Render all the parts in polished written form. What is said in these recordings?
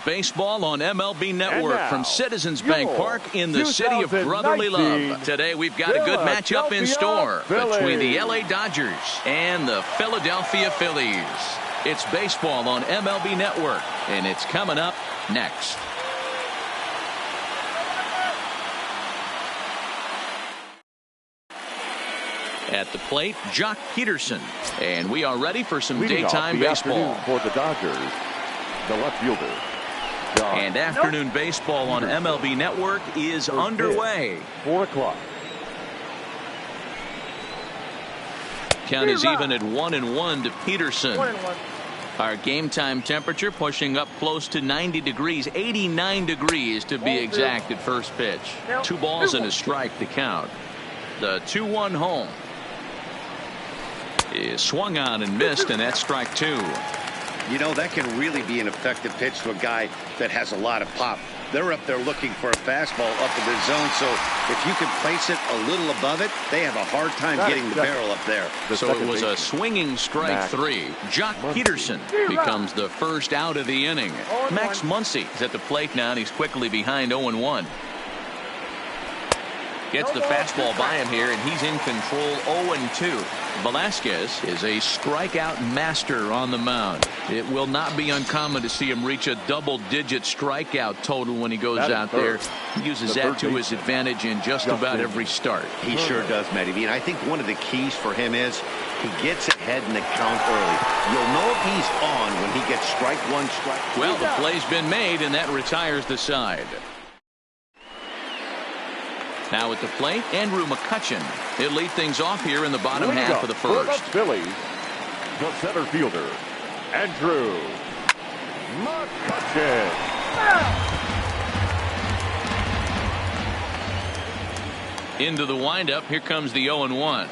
baseball on MLB Network from Citizens Bank Park in the city of brotherly love. Today we've got a good matchup in store between the LA Dodgers and the Philadelphia Phillies. It's baseball on MLB Network, and it's coming up next. At the plate, Jock Peterson, and we are ready for some daytime baseball for the Dodgers. The left fielder. And afternoon baseball on MLB Network is underway. 4 o'clock. Count is even at 1-1 to Peterson. Our game time temperature pushing up close to 90 degrees, 89 degrees to be exact at first pitch. 2 balls and a strike to count. The 2-1 home is swung on and missed, and that's strike 2. You know, that can really be an effective pitch to a guy that has a lot of pop. They're up there looking for a fastball up in the zone, so if you can place it a little above it, they have a hard time getting the barrel up there. So it was a swinging strike 3. Jock Peterson becomes the first out of the inning. Max Muncy is at the plate now, and he's quickly behind 0-1. Gets the fastball by him here, and he's in control 0-2. Velasquez is a strikeout master on the mound. It will not be uncommon to see him reach a double-digit strikeout total when he goes out there. He uses that to his advantage in just about every start. He sure does, Matty V. And I think one of the keys for him is he gets ahead in the count early. You'll know if he's on when he gets strike 1, strike 2. Well, the play's been made, and that retires the side. Now at the plate, Andrew McCutchen. He'll lead things off here in the bottom half of the first. Phillies, the center fielder, Andrew McCutchen. Into the windup. Here comes the 0-1.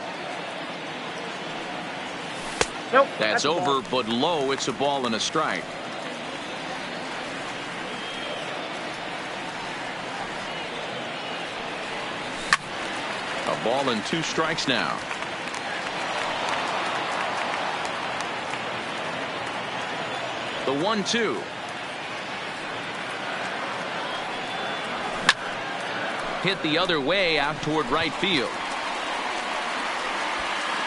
Nope, that's over, but low. It's a ball and a strike. A ball and 2 strikes now. The 1-2. Hit the other way out toward right field.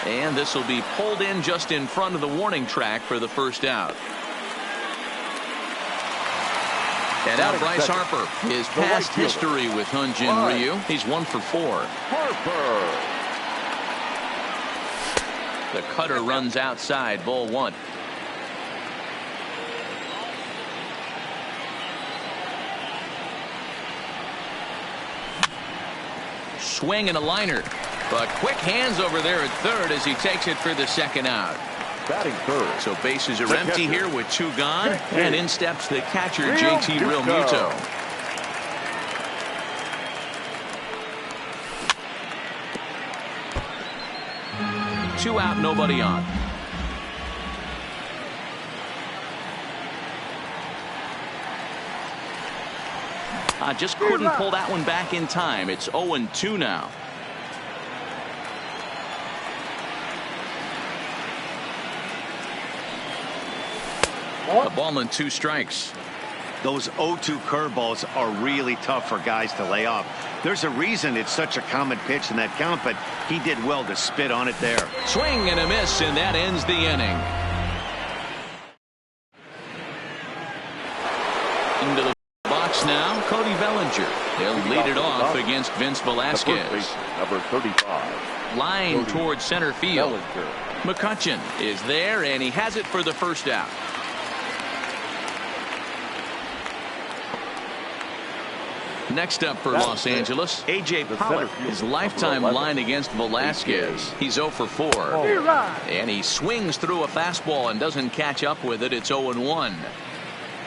And this will be pulled in just in front of the warning track for the first out. And out Bryce Harper. His past history with Hyunjin Ryu. He's 1 for 4. Harper. The cutter runs outside. Ball 1. Swing and a liner. But quick hands over there at third as he takes it for the second out. Batting third. So bases are empty here with 2 gone, and in steps the catcher JT Realmuto. Two out, nobody on. Just couldn't pull that one back in time. It's 0-2 now. A ball and 2 strikes. Those 0-2 curveballs are really tough for guys to lay off. There's a reason it's such a common pitch in that count, but he did well to spit on it there. Swing and a miss, and that ends the inning. Into the box now, Cody Bellinger. He'll lead it off against Vince Velasquez. Number 35. Line towards center field. McCutchen is there, and he has it for the first out. Next up for Los Angeles, A.J. Pollock. His lifetime line against Velasquez. He's 0 for 4. And he swings through a fastball and doesn't catch up with it. It's 0-1.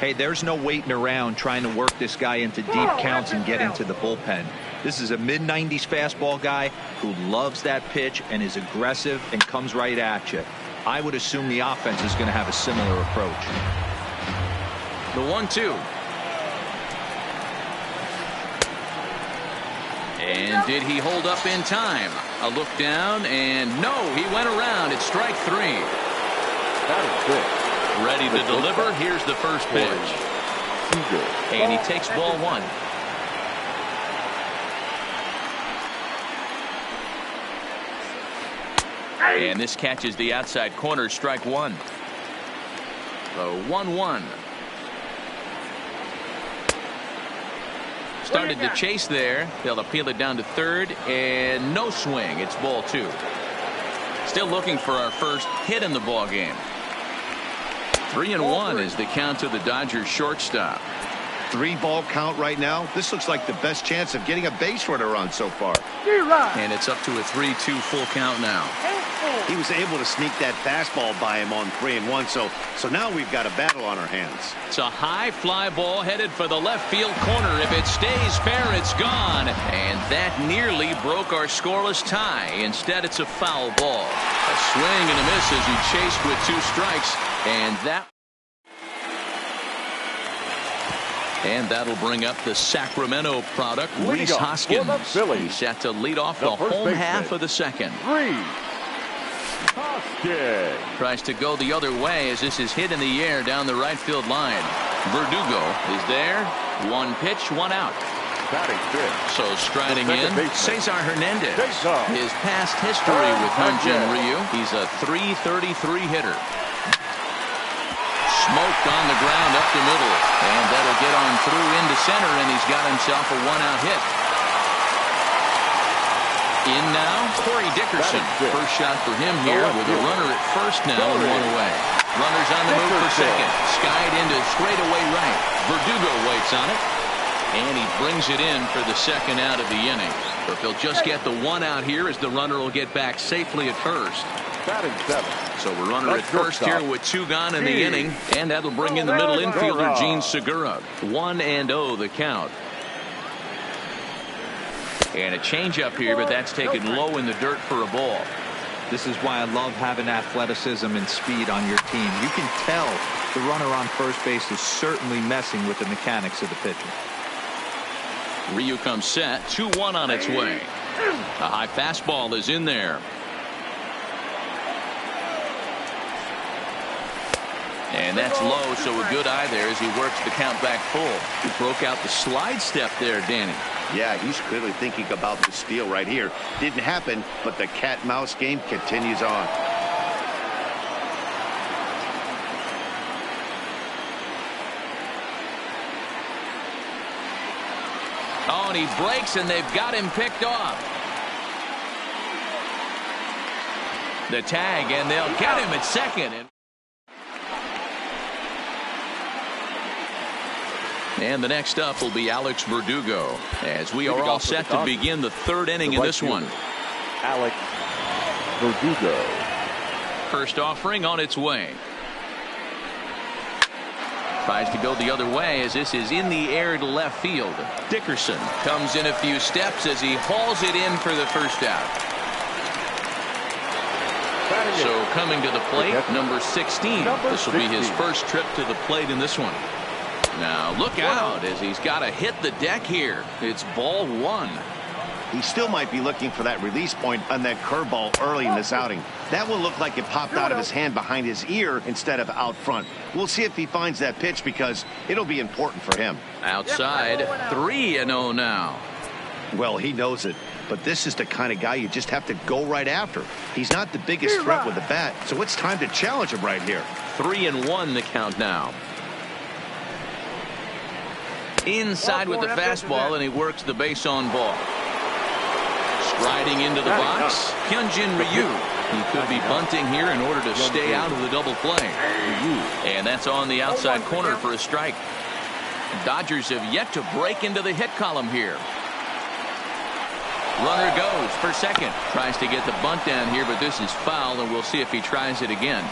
Hey, there's no waiting around trying to work this guy into deep counts and get into the bullpen. This is a mid-90s fastball guy who loves that pitch and is aggressive and comes right at you. I would assume the offense is going to have a similar approach. The 1-2. And did he hold up in time? A look down, and no, he went around. It's strike 3. That is good. Ready to deliver. Here's the first pitch. Seager. And he takes ball one. And this catches the outside corner, strike one. So 1-1. Started to chase there. They'll appeal it down to third, and no swing. It's ball two. Still looking for our first hit in the ball game. 3-1 is the count to the Dodgers shortstop. 3-ball count right now. This looks like the best chance of getting a base runner on so far. And it's up to a 3-2 full count now. He was able to sneak that fastball by him on 3-1, so now we've got a battle on our hands. It's a high fly ball headed for the left field corner. If it stays fair, it's gone. And that nearly broke our scoreless tie. Instead, it's a foul ball. A swing and a miss as he chased with two strikes. And that'll bring up the Sacramento product, Rhys Hoskins. He's set to lead off the home half of the second. Hoskins tries to go the other way as this is hit in the air down the right field line. Verdugo is there. One pitch, one out. batting fifth. So striding in, Cesar Hernandez. His past history with Hyunjin Ryu, he's a .333 hitter. Smoked on the ground up the middle, and that'll get on through into center, and he's got himself a one-out hit. In now, Corey Dickerson. First shot for him here with a runner at first now and one away. Runners on the move for second. Skied into straightaway right. Verdugo waits on it, and he brings it in for the second out of the inning. But they'll just get the one out here as the runner will get back safely at first. Batting seven. So we're runner at first here with two gone in the inning, and that'll bring in the middle infielder Gene Segura. 1-0 the count. And a changeup here, but that's taken low in the dirt for a ball. This is why I love having athleticism and speed on your team. You can tell the runner on first base is certainly messing with the mechanics of the pitcher. Ryu comes set, 2-1 on its way. A high fastball is in there. And that's low, so a good eye there as he works the count back full. He broke out the slide step there, Danny. Yeah, he's clearly thinking about the steal right here. Didn't happen, but the cat-mouse game continues on. Oh, and he breaks, and they've got him picked off. The tag, and they'll get him at second. And the next up will be Alex Verdugo, as we are all set to begin the third inning in this one. Alex Verdugo. First offering on its way. Tries to go the other way as this is in the air to left field. Dickerson comes in a few steps as he hauls it in for the first out. So coming to the plate, number 16. This will be his first trip to the plate in this one. Now look out as he's got to hit the deck here. It's ball one. He still might be looking for that release point on that curveball early in this outing. That will look like it popped out of his hand behind his ear instead of out front. We'll see if he finds that pitch because it'll be important for him. Outside, 3-0 now. Well, he knows it, but this is the kind of guy you just have to go right after. He's not the biggest threat with the bat, so it's time to challenge him right here. 3-1 the count now. Inside with the fastball, and he works the base on ball. Striding into the box, Hyunjin Ryu. He could be bunting here in order to stay out of the double play. And that's on the outside corner for a strike. Dodgers have yet to break into the hit column here. Runner goes for second. Tries to get the bunt down here, but this is foul, and we'll see if he tries it again.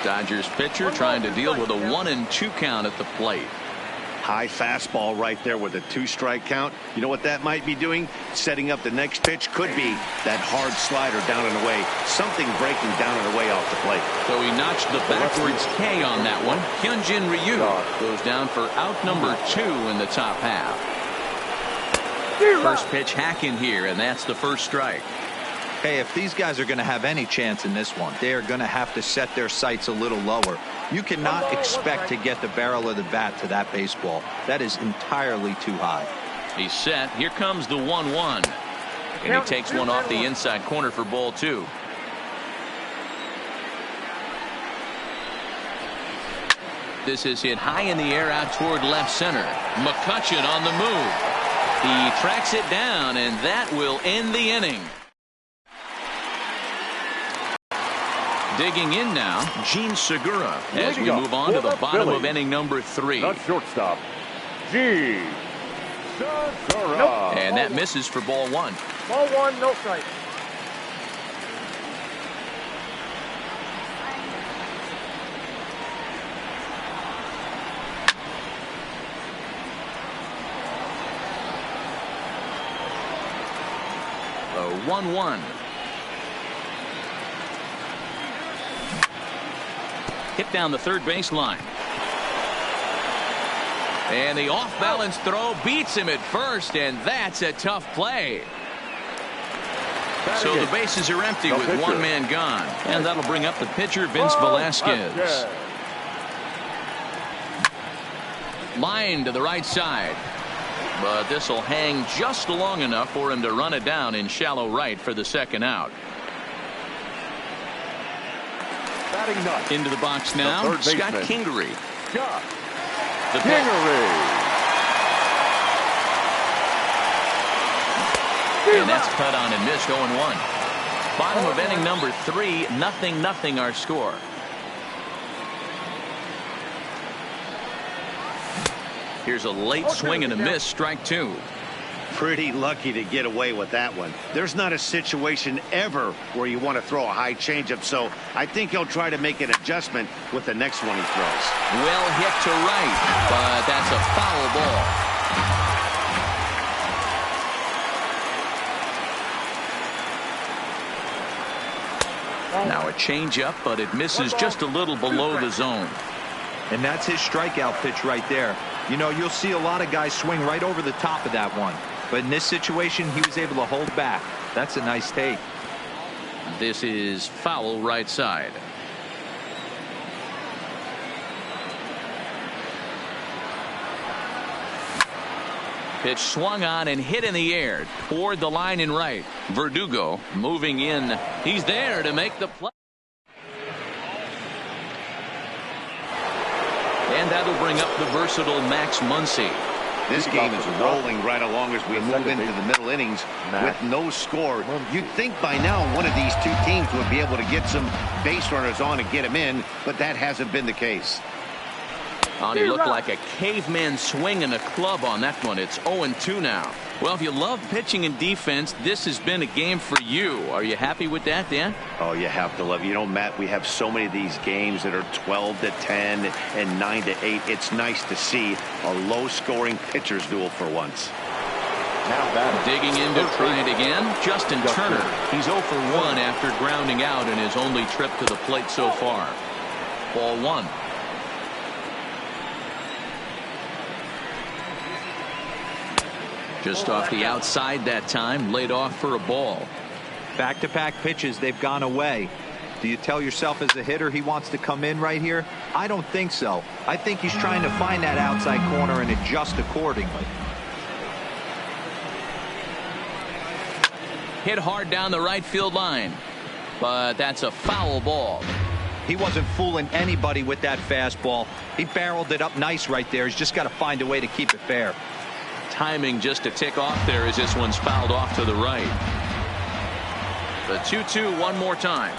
Dodgers pitcher trying to deal with a 1-2 count at the plate. High fastball right there with a 2-strike count. You know what that might be doing? Setting up the next pitch. Could be that hard slider down and away. Something breaking down and away off the plate. So he notched the backwards K on that one. Hyunjin Ryu goes down for out number 2 in the top half. First pitch hack in here, and that's the first strike. Hey, if these guys are going to have any chance in this one, they are going to have to set their sights a little lower. You cannot expect to get the barrel of the bat to that baseball. That is entirely too high. He's set. Here comes the 1-1. And he takes one off the inside corner for ball 2. This is hit high in the air out toward left center. McCutchen on the move. He tracks it down, and that will end the inning. Digging in now, Gene Segura as we move on to the bottom of inning number 3. The shortstop, Gene Segura. And that misses for ball 1. Ball 1, no strike. The 1-1. Hit down the third base line. And the off-balance throw beats him at first, and that's a tough play. So the bases are empty with one man gone. And that'll bring up the pitcher, Vince Velasquez. Line to the right side. But this will hang just long enough for him to run it down in shallow right for the second out. Into the box now, Scott Kingery. The Kingery. And that's cut on and missed. 0-1. Bottom of inning number 3, 0-0 our score. Here's a late swing and a miss, strike 2. Pretty lucky to get away with that one. There's not a situation ever where you want to throw a high changeup, so I think he'll try to make an adjustment with the next one he throws. Well hit to right, but that's a foul ball. Now a changeup, but it misses just a little below the zone. And that's his strikeout pitch right there. You know, you'll see a lot of guys swing right over the top of that one. But in this situation, he was able to hold back. That's a nice take. This is foul right side. Pitch swung on and hit in the air toward the line in right. Verdugo moving in. He's there to make the play. And that'll bring up the versatile Max Muncy. This game is rolling right along as we move into the middle innings with no score. You'd think by now one of these two teams would be able to get some base runners on and get them in, but that hasn't been the case. He looked like a caveman swinging a club on that one. It's 0-2 now. Well, if you love pitching and defense, this has been a game for you. Are you happy with that, Dan? Oh, you have to love it. You know, Matt, we have so many of these games that are 12-10 and 9-8. It's nice to see a low-scoring pitcher's duel for once. Now digging in to try it again, Justin Turner. He's 0 for 1 after grounding out in his only trip to the plate so far. Ball 1. Just off the outside that time, laid off for a ball. Back-to-back pitches, they've gone away. Do you tell yourself as a hitter he wants to come in right here? I don't think so. I think he's trying to find that outside corner and adjust accordingly. Hit hard down the right field line, but that's a foul ball. He wasn't fooling anybody with that fastball. He barreled it up nice right there. He's just got to find a way to keep it fair. Timing just a tick off there as this one's fouled off to the right. The 2-2 one more time.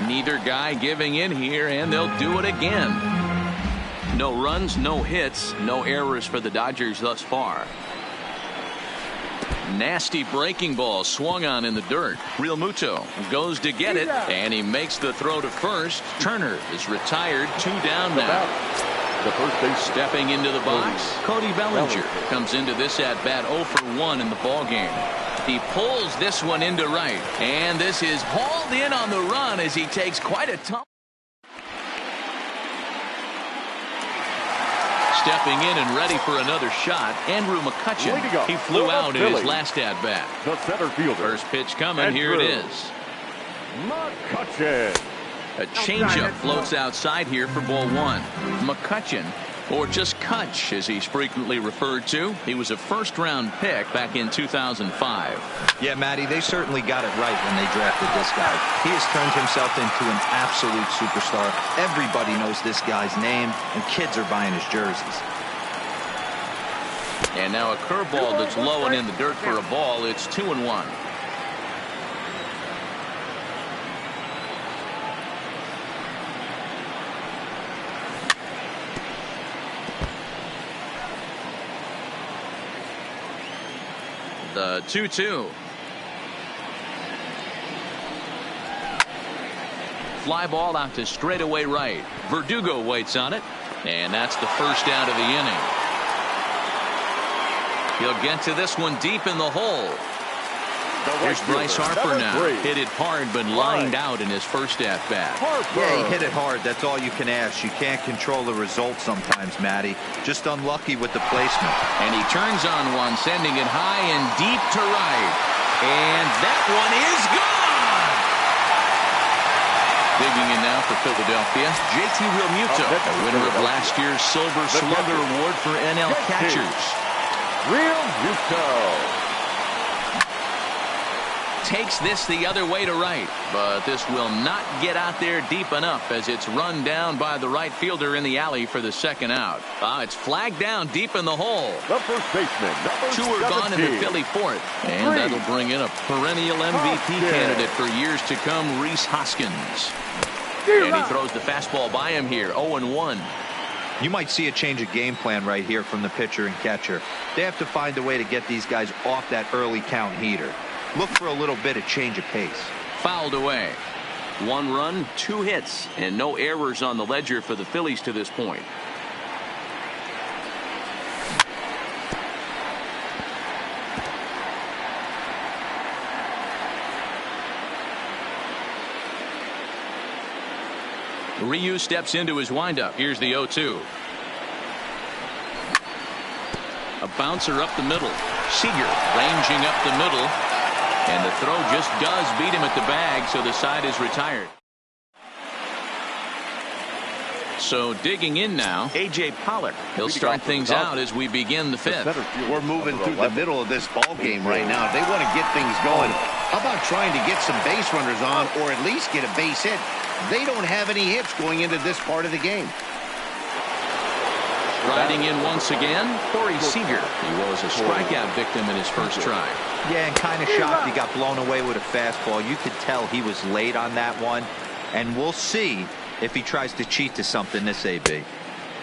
Neither guy giving in here, and they'll do it again. No runs, no hits, no errors for the Dodgers thus far. Nasty breaking ball swung on in the dirt. Real Muto goes to get it, and he makes the throw to first. Turner is retired, 2 down now. the first base. Stepping into the box, Cody Bellinger comes into this at bat 0 for 1 in the ball game. He pulls this one into right, and this is hauled in on the run as he takes quite a tumble. stepping in and ready for another shot, Andrew McCutcheon. He flew out in his last at-bat. The center fielder. First pitch coming. Here it is. McCutcheon. A changeup floats outside here for ball one. McCutcheon, or just Kutch as he's frequently referred to. He was a first-round pick back in 2005. Yeah, Matty, they certainly got it right when they drafted this guy. He has turned himself into an absolute superstar. Everybody knows this guy's name, and kids are buying his jerseys. And now a curveball that's low and in the dirt for a ball. It's 2-1. The 2-2. Fly ball out to straightaway right. Verdugo waits on it, and that's the first out of the inning. He'll get to this one deep in the hole. Here's Bryce Harper now. Hit it hard, but lined out in his first at-bat. Yeah, he hit it hard. That's all you can ask. You can't control the result sometimes, Matty. Just unlucky with the placement. And he turns on one, sending it high and deep to right. And that one is gone! Digging in now for Philadelphia, JT Realmuto, a winner of last year's Silver Slugger Award for NL catchers. Realmuto takes this the other way to right, but this will not get out there deep enough as it's run down by the right fielder in the alley for the second out. It's flagged down deep in the hole. The first baseman, two are gone in the Philly fourth, and that'll bring in a perennial MVP candidate for years to come, Rhys Hoskins. And he throws the fastball by him here, 0-1. You might see a change of game plan right here from the pitcher and catcher. They have to find a way to get these guys off that early count heater. Look for a little bit of change of pace. Fouled away. 1 run, 2 hits, and no errors on the ledger for the Phillies to this point. Ryu steps into his windup. Here's the 0-2. A bouncer up the middle. Seager ranging up the middle. And the throw just does beat him at the bag, so the side is retired. So digging in now, A.J. Pollock. He'll start things out as we begin the fifth. We're moving through the middle of this ball game right now. They want to get things going. How about trying to get some base runners on, or at least get a base hit? They don't have any hits going into this part of the game. Riding in once again, Corey Seager. He was a strikeout victim in his first try. Yeah, and kind of shocked he got blown away with a fastball. You could tell he was late on that one. And we'll see if he tries to cheat to something this AB.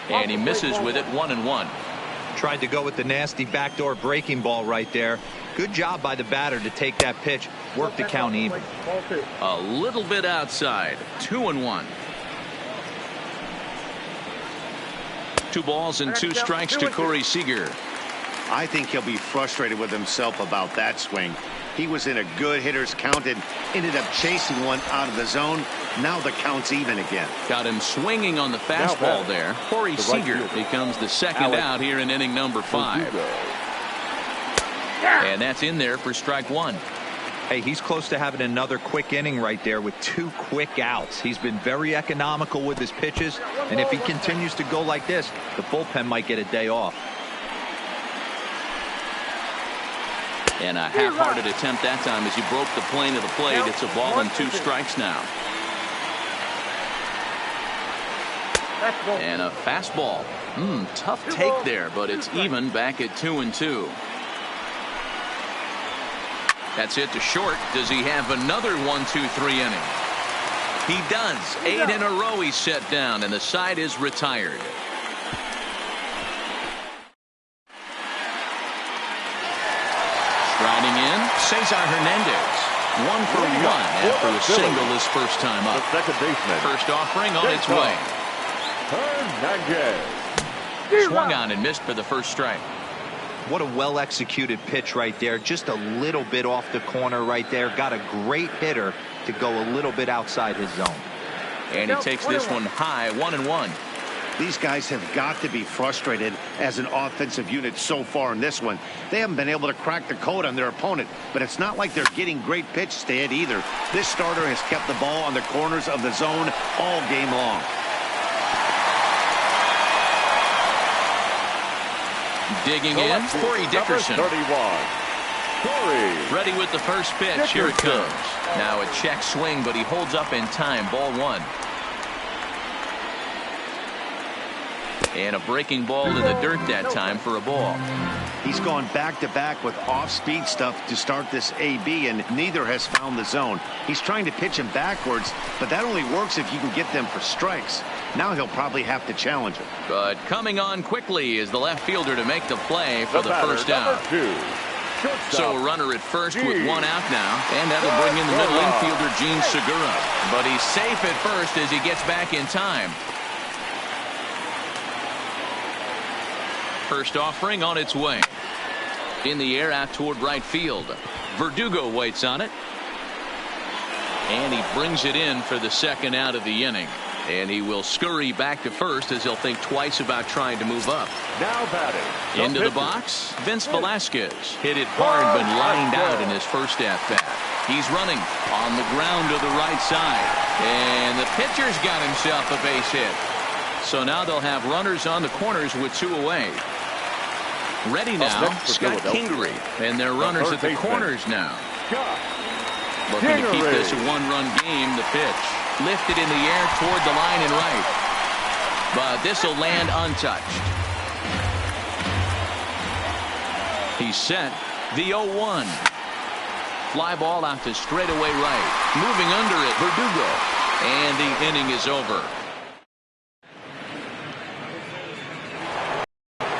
And he misses with it, 1-1. Tried to go with the nasty backdoor breaking ball right there. Good job by the batter to take that pitch. Work the count even. A little bit outside, 2-1. 2 balls and 2 strikes to Corey Seager. I think he'll be frustrated with himself about that swing. He was in a good hitter's count and ended up chasing one out of the zone. Now the count's even again. Got him swinging on the fastball there. Corey Seager becomes the second out here in inning number 5. And that's in there for strike 1. Hey, he's close to having another quick inning right there with 2 quick outs. He's been very economical with his pitches, and if he continues to go like this, the bullpen might get a day off. And a half-hearted attempt that time as he broke the plane of the plate. It's a ball and 2 strikes now. And a fastball. Tough take there, but it's even back at 2-2. That's it to short. Does he have another 1-2-3 inning? He does. 8 in a row he's set down, and the side is retired. Striding in, Cesar Hernandez. 1 for 1 after a single his first time up. The second baseman. First offering on its way. Hernandez. Swung on and missed for the first strike. What a well-executed pitch right there. Just a little bit off the corner right there. Got a great hitter to go a little bit outside his zone. And he takes this one high, 1-1. These guys have got to be frustrated as an offensive unit so far in this one. They haven't been able to crack the code on their opponent, but it's not like they're getting great pitches to hit either. This starter has kept the ball on the corners of the zone all game long. Digging in, Corey Dickerson. 31. Corey. Ready with the first pitch. Here it comes. Now a check swing, but he holds up in time. Ball one. And a breaking ball in the dirt that time for a ball. He's gone back-to-back with off-speed stuff to start this AB, and neither has found the zone. He's trying to pitch him backwards, but that only works if you can get them for strikes. Now he'll probably have to challenge him. But coming on quickly is the left fielder to make the play for the first out. So a runner at first with one out now, and that'll bring in the middle infielder, Gene Segura. But he's safe at first as he gets back in time. First offering on its way. In the air out toward right field. Verdugo waits on it. And he brings it in for the second out of the inning. And he will scurry back to first as he'll think twice about trying to move up. Now batting. Into the box, Vince Velasquez. Hit it hard but lined out in his first at-bat. He's running on the ground to the right side. And the pitcher's got himself a base hit. So now they'll have runners on the corners with two away. Ready now, Scott Kingery. And they're runners at the corners now. Looking to keep this a one-run game. The pitch lifted in the air toward the line and right. But this will land untouched. He's set. The 0-1. Fly ball out to straightaway right. Moving under it, Verdugo. And the inning is over.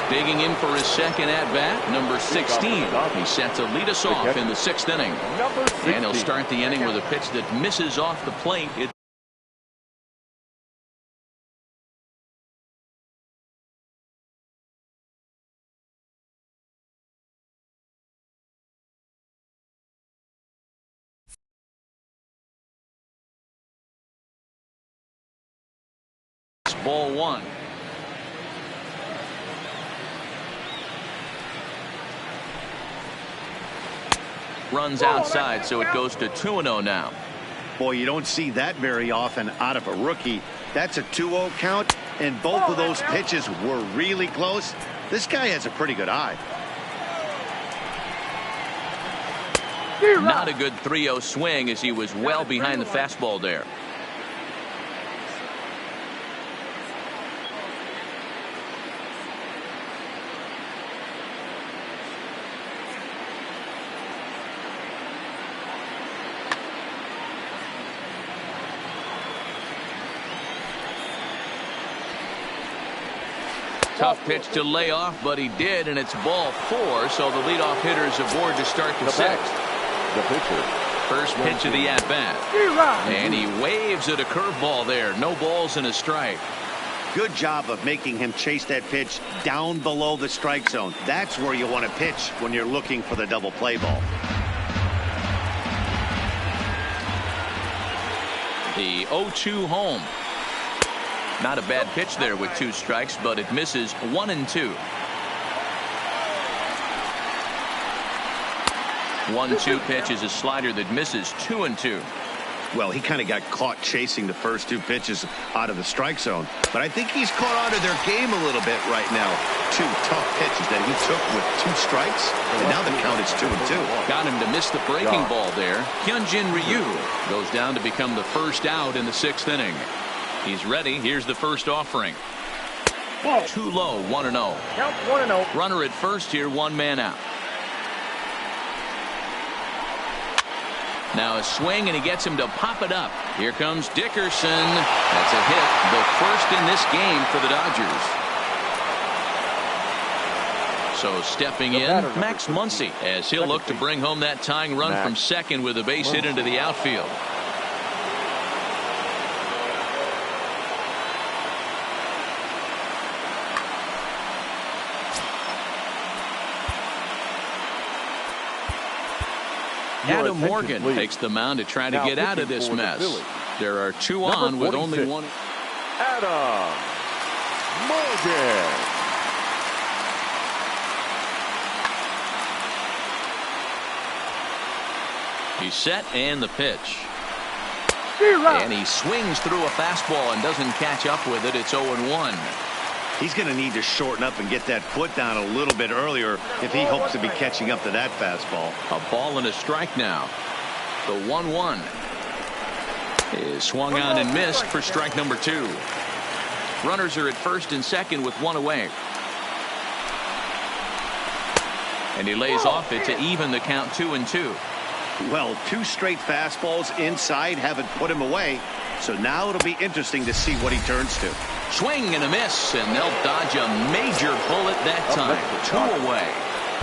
Digging in for his second at-bat, number 16. He's set to lead us off in the sixth inning. And he'll start the inning with a pitch that misses off the plate. It's ball one. Runs outside, so it goes to 2-0 now. Boy, you don't see that very often out of a rookie. That's a 2-0 count, and both of those pitches were really close. This guy has a pretty good eye. Not a good 3-0 swing as he was well behind the fastball there. Tough pitch to lay off, but he did, and it's ball four, so the leadoff hitter is aboard to start the sixth. The pitcher. First pitch of the at-bat. And he waves at a curveball there. No balls and a strike. Good job of making him chase that pitch down below the strike zone. That's where you want to pitch when you're looking for the double play ball. The 0-2 home. Not a bad pitch there with two strikes, but it misses 1-2. 1-2 pitch is a slider that misses 2-2. Well, he kind of got caught chasing the first two pitches out of the strike zone, but I think he's caught on to their game a little bit right now. Two tough pitches that he took with two strikes, and now the count is 2-2. Got him to miss the breaking ball there. Hyunjin Ryu goes down to become the first out in the sixth inning. He's ready. Here's the first offering. Too low, 1-0. Count 1-0. Runner at first here, one man out. Now a swing, and he gets him to pop it up. Here comes Dickerson. That's a hit, the first in this game for the Dodgers. So stepping in, Max Muncy, as he'll look to bring home that tying run from second with a base hit into the outfield. Adam Morgan takes the mound to try to get out of this mess. There are two on with only one. Adam. Morgan. He's set and the pitch. And he swings through a fastball and doesn't catch up with it. It's 0-1. He's going to need to shorten up and get that foot down a little bit earlier if he hopes to be catching up to that fastball. A ball and a strike now. The 1-1 is swung on and missed for strike number 2. Runners are at first and second with one away. And he lays off it to even the count 2-2. Well, 2 straight fastballs inside haven't put him away. So now it'll be interesting to see what he turns to. Swing and a miss, and they'll dodge a major bullet that time. 2 away.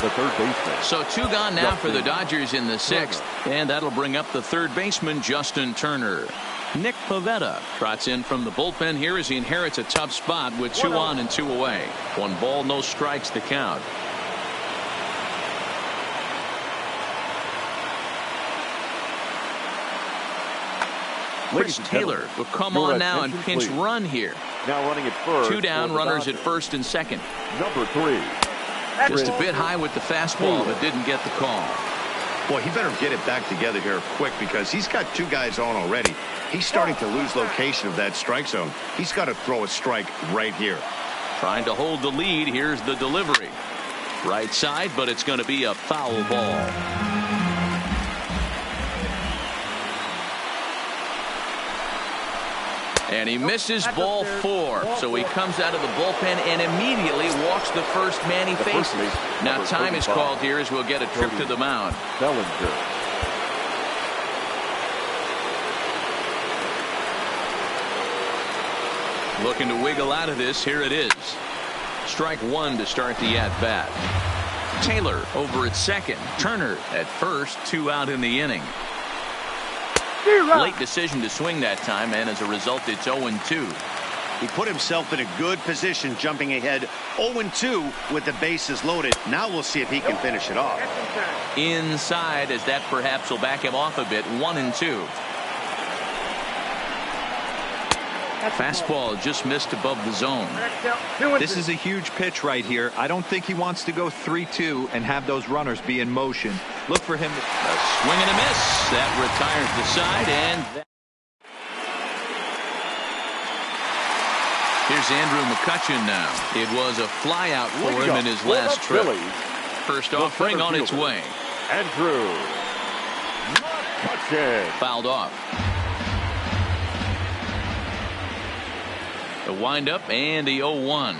The third baseman. So 2 gone now for the Dodgers in the 6th. And that'll bring up the third baseman, Justin Turner. Nick Pivetta trots in from the bullpen here as he inherits a tough spot with 2 on and 2 away. 1 ball, no strikes to count. Chris Taylor will come on now and pinch run here. Now running at first. 2 down, runners at first and second. Number 3. Just a bit high with the fastball, but didn't get the call. Boy, he better get it back together here quick because he's got 2 guys on already. He's starting to lose location of that strike zone. He's got to throw a strike right here. Trying to hold the lead. Here's the delivery. Right side, but it's going to be a foul ball. And he misses ball 4. So he comes out of the bullpen and immediately walks the first man he faces. Now time is called here as we'll get a trip to the mound. Bellinger. Looking to wiggle out of this. Here it is. Strike 1 to start the at-bat. Taylor over at second. Turner at first. 2 out in the inning. Late decision to swing that time, and as a result, it's 0-2. He put himself in a good position, jumping ahead 0-2 with the bases loaded. Now we'll see if he can finish it off. Inside, as that perhaps will back him off a bit. 1-2. Fastball just missed above the zone. This is a huge pitch right here. I don't think he wants to go 3-2 and have those runners be in motion. Look for him to... A swing and a miss. That retires the side, and here's Andrew McCutchen now. It was a flyout for him in his last trip. First offering on its way. Andrew McCutchen. Fouled off. The windup and the 0-1.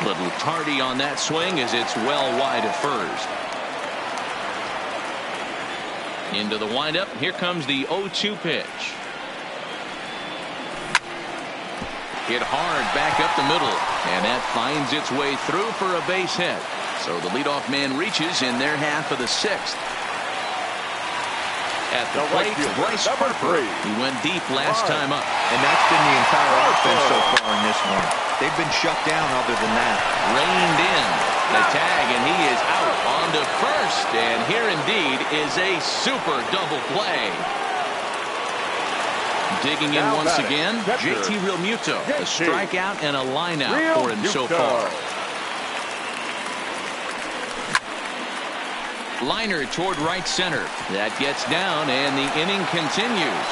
Little tardy on that swing as it's well wide of first. Into the windup. Here comes the 0-2 pitch. Hit hard back up the middle, and that finds its way through for a base hit. So the leadoff man reaches in their half of the 6th. At the plate, Bryce Harper. He went deep last time up. And that's been the entire offense so far in this one. They've been shut down other than that. Reined in the tag, and he is out onto first. And here indeed is a super double play. Digging in once again, JT Realmuto. A strikeout and a lineout for him so far. Liner toward right center. That gets down, and the inning continues.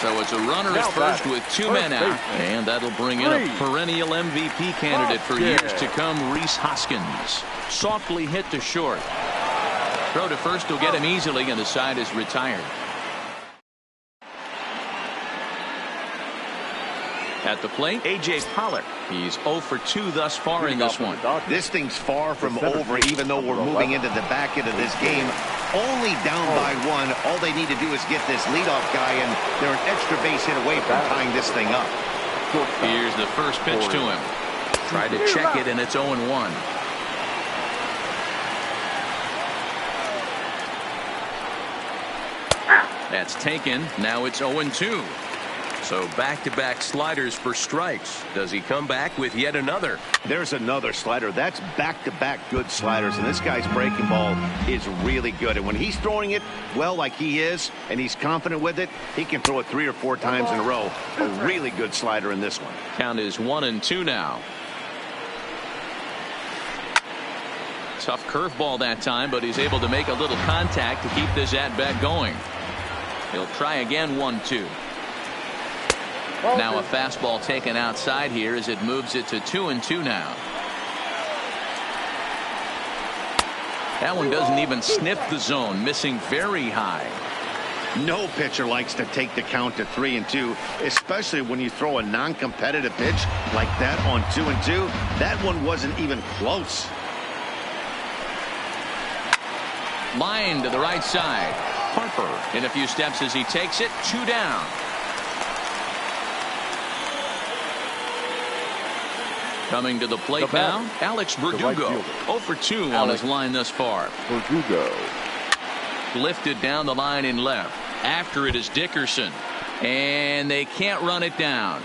So it's a runner at first with 2 men out. And that'll bring in a perennial MVP candidate for years to come, Rhys Hoskins. Softly hit to short. Throw to first will get him easily, and the side is retired. At the plate, A.J. Pollock. He's 0 for 2 thus far in this one. This thing's far from over, even though we're moving into the back end of this game. Only down by 1. All they need to do is get this leadoff guy, and they're an extra base hit away from tying this thing up. Here's the first pitch to him. Tried to check it, and it's 0-1. That's taken. Now it's 0-2. So back-to-back sliders for strikes. Does he come back with yet another? There's another slider. That's back-to-back good sliders, and this guy's breaking ball is really good. And when he's throwing it well like he is, and he's confident with it, he can throw it 3 or 4 times in a row. A really good slider in this one. Count is 1-2 now. Tough curveball that time, but he's able to make a little contact to keep this at-bat going. He'll try again, 1-2. Now a fastball taken outside here as it moves it to 2-2 now. That one doesn't even sniff the zone, missing very high. No pitcher likes to take the count to 3-2, especially when you throw a non-competitive pitch like that on 2-2. That one wasn't even close. Line to the right side. Harper in a few steps as he takes it. 2 down. Coming to the plate now, Alex Verdugo. 0 for 2 on his line thus far. Verdugo. Lifted down the line in left. After it is Dickerson. And they can't run it down.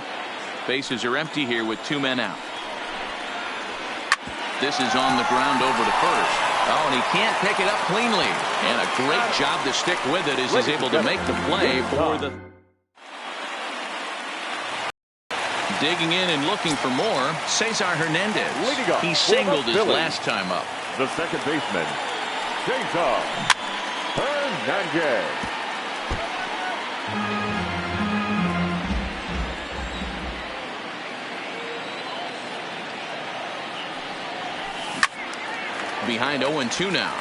Bases are empty here with 2 men out. This is on the ground over to first. Oh, and he can't pick it up cleanly. And a great job to stick with it as he's able to make the play for the... Digging in and looking for more, Cesar Hernandez. He singled his last time up. The second baseman, Cesar Hernandez. Behind 0-2 now.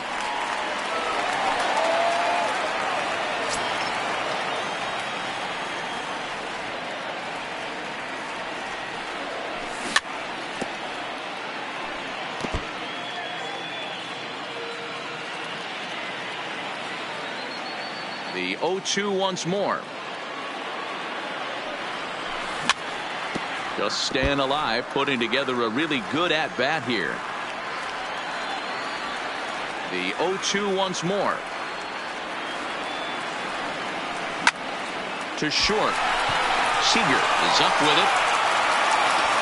The 0-2 once more. Just staying alive, putting together a really good at-bat here. The 0-2 once more. To short. Seager is up with it.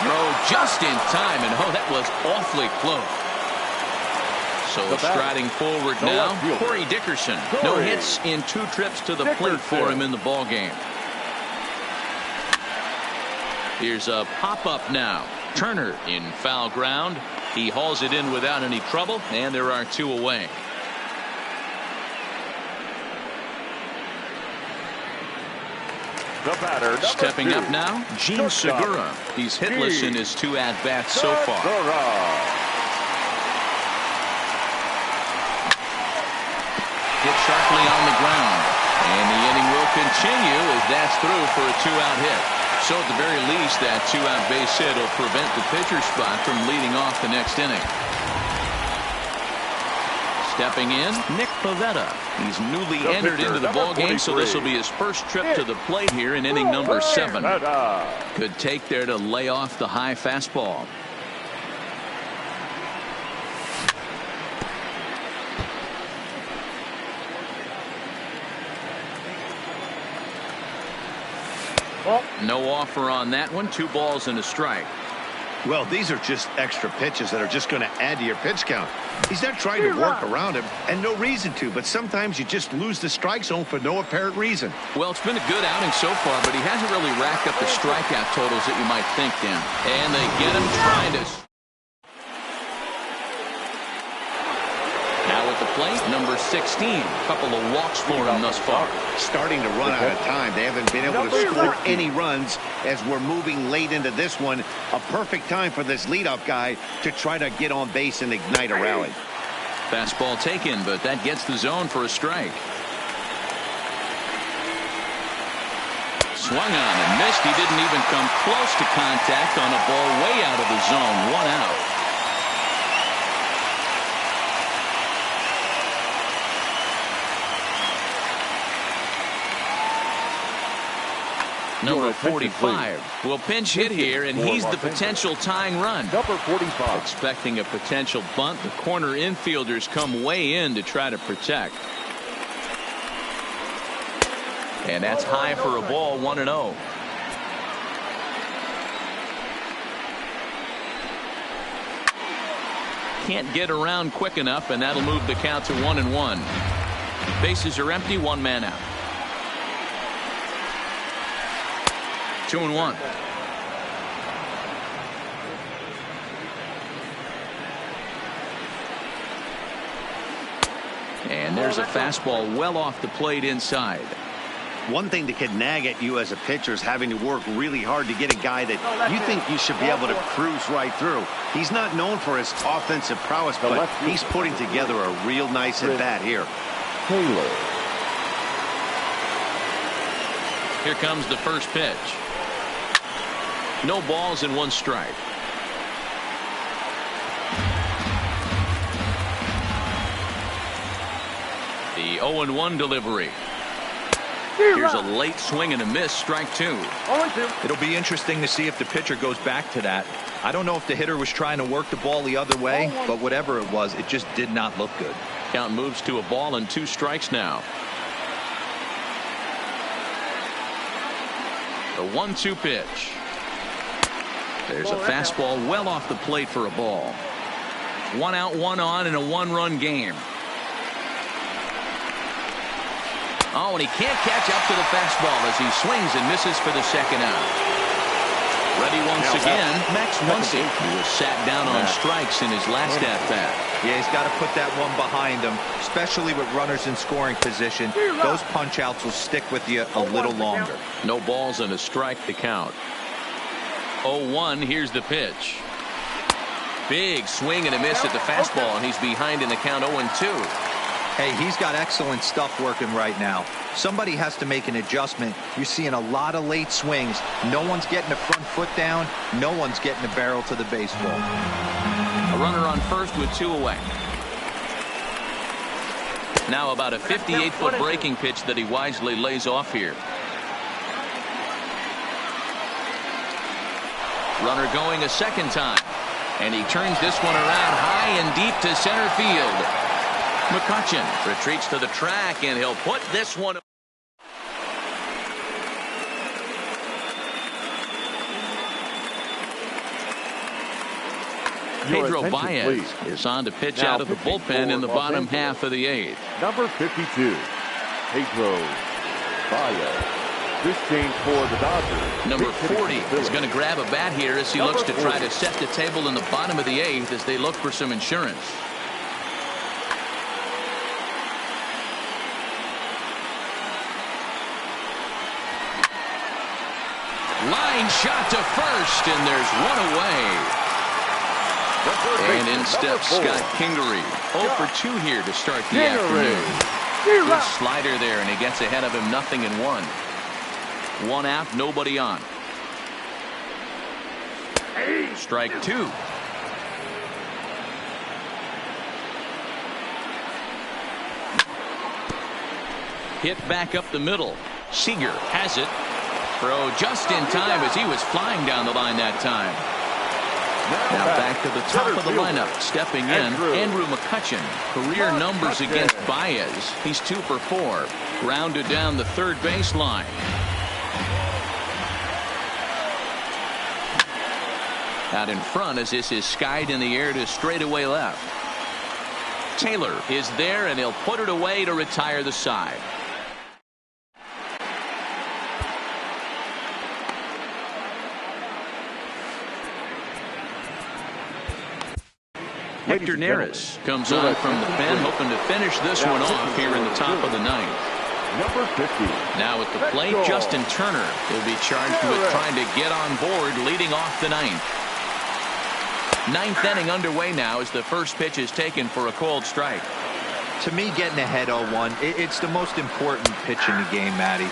Throw just in time, and oh, that was awfully close. So striding forward now, Corey Dickerson. No hits in 2 trips to the plate for him in the ball game. Here's a pop-up now. Turner in foul ground. He hauls it in without any trouble, and there are 2 away. The batter, stepping up now, Gene Segura. He's hitless in his 2 at-bats so far. Hit sharply on the ground, and the inning will continue as that's through for a 2-out hit. So at the very least, that 2-out base hit will prevent the pitcher spot from leading off the next inning. Stepping in, Nick Pivetta. He's newly entered into the ball game, so this will be his first trip to the plate here in inning number 7. Good take there to lay off the high fastball. No offer on that one. 2 balls and a strike. Well, these are just extra pitches that are just going to add to your pitch count. He's not trying to work around him, and no reason to, but sometimes you just lose the strike zone for no apparent reason. Well, it's been a good outing so far, but he hasn't really racked up the strikeout totals that you might think, Dan. And they get him trying to... Now at the plate, number 16. A couple of walks for him thus far. Starting to run out of time. They haven't been able to score any runs as we're moving late into this one. A perfect time for this leadoff guy to try to get on base and ignite a rally. Fastball taken, but that gets the zone for a strike. Swung on and missed. He didn't even come close to contact on a ball way out of the zone. 1 out. Number 45 will pinch hit here, and he's the potential tying run. Number 45. Expecting a potential bunt. The corner infielders come way in to try to protect. And that's high for a ball, 1-0. can't get around quick enough, and that'll move the count to 1-1. Bases are empty, one man out. 2-1. And there's a fastball well off the plate inside. One thing that could nag at you as a pitcher is having to work really hard to get a guy that you think you should be able to cruise right through. He's not known for his offensive prowess, but he's putting together a real nice at-bat here. Taylor. Here comes the first pitch. No balls and one strike. The 0-1 delivery. Here's a late swing and a miss, strike two. It'll be interesting to see if the pitcher goes back to that. I don't know if the hitter was trying to work the ball the other way, but whatever it was, it just did not look good. Count moves to a ball and 2 strikes now. The 1-2 pitch. There's a fastball well off the plate for a ball. 1 out, 1 on in a 1-run game. Oh, and he can't catch up to the fastball as he swings and misses for the second out. Ready once again, Max Muncy, who was sat down on strikes in his last at-bat. Yeah, he's got to put that one behind him, especially with runners in scoring position. Those punch-outs will stick with you a little longer. No balls and a strike to count. 0-1, here's the pitch. Big swing and a miss at the fastball, and he's behind in the count 0-2. Hey, he's got excellent stuff working right now. Somebody has to make an adjustment. You're seeing a lot of late swings. No one's getting the front foot down. No one's getting the barrel to the baseball. A runner on first with 2 away. Now about a 58-foot breaking pitch that he wisely lays off here. Runner going a second time. And he turns this one around high and deep to center field. McCutchen retreats to the track, and he'll put this one. Pedro Baez is on to pitch out of the bullpen in the bottom half of the 8th. Number 52, Pedro Baez. This change for the Dodgers. Number 40 is going to grab a bat here as he looks to try to set the table in the bottom of the 8th as they look for some insurance. Line shot to first, and there's one away. And in steps Scott Kingery. 0 for 2 here to start the afternoon. Good slider there, and he gets ahead of him, 0-1. 1 out, nobody on. Strike 2. Hit back up the middle. Seager has it. Throw just in time as he was flying down the line that time. Now back to the top of the lineup. Stepping in, Andrew McCutchen. Career numbers against Baez. He's 2 for 4. Grounded down the third baseline. Out in front as this is skied in the air to straightaway left. Taylor is there, and he'll put it away to retire the side. Hector Neris comes on from the pen, hoping to finish this one off here in the top of the 9th. Number 50. Now at the plate, Justin Turner will be charged with trying to get on board, leading off the 9th. 9th inning underway now as the first pitch is taken for a called strike. To me, getting ahead 0-1, it's the most important pitch in the game, Matty.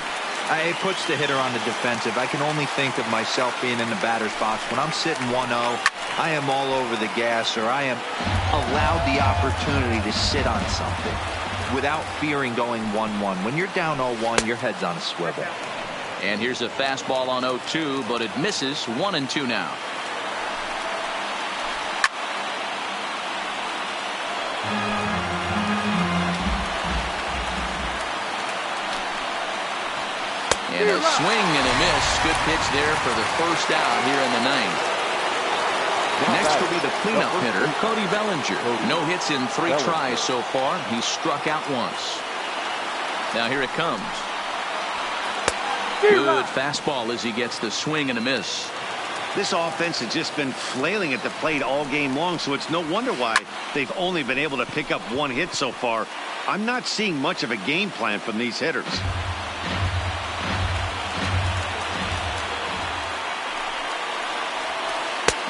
It puts the hitter on the defensive. I can only think of myself being in the batter's box. When I'm sitting 1-0, I am all over the gas, or I am allowed the opportunity to sit on something without fearing going 1-1. When you're down 0-1, your head's on a swivel. And here's a fastball on 0-2, but it misses. 1-2 now. And a swing and a miss. Good pitch there for the first out here in the 9th. Next will be the cleanup hitter, Cody Bellinger. No hits in 3 tries so far. He's struck out once. Now here it comes. Good fastball as he gets the swing and a miss. This offense has just been flailing at the plate all game long, so it's no wonder why they've only been able to pick up 1 hit so far. I'm not seeing much of a game plan from these hitters.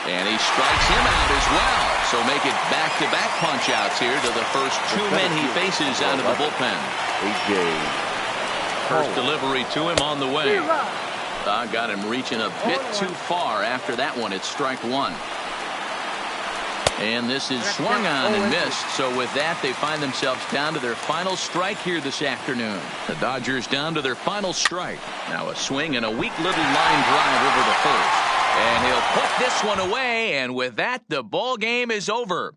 And he strikes him out as well. So make it back-to-back punch-outs here to the first 2 men he faces out of the bullpen. First delivery to him on the way. Got him reaching a bit too far after that one. It's strike 1. And this is swung on and missed. So with that, they find themselves down to their final strike here this afternoon. The Dodgers down to their final strike. Now a swing and a weak little line drive over the first. And he'll put this one away. And with that, the ball game is over.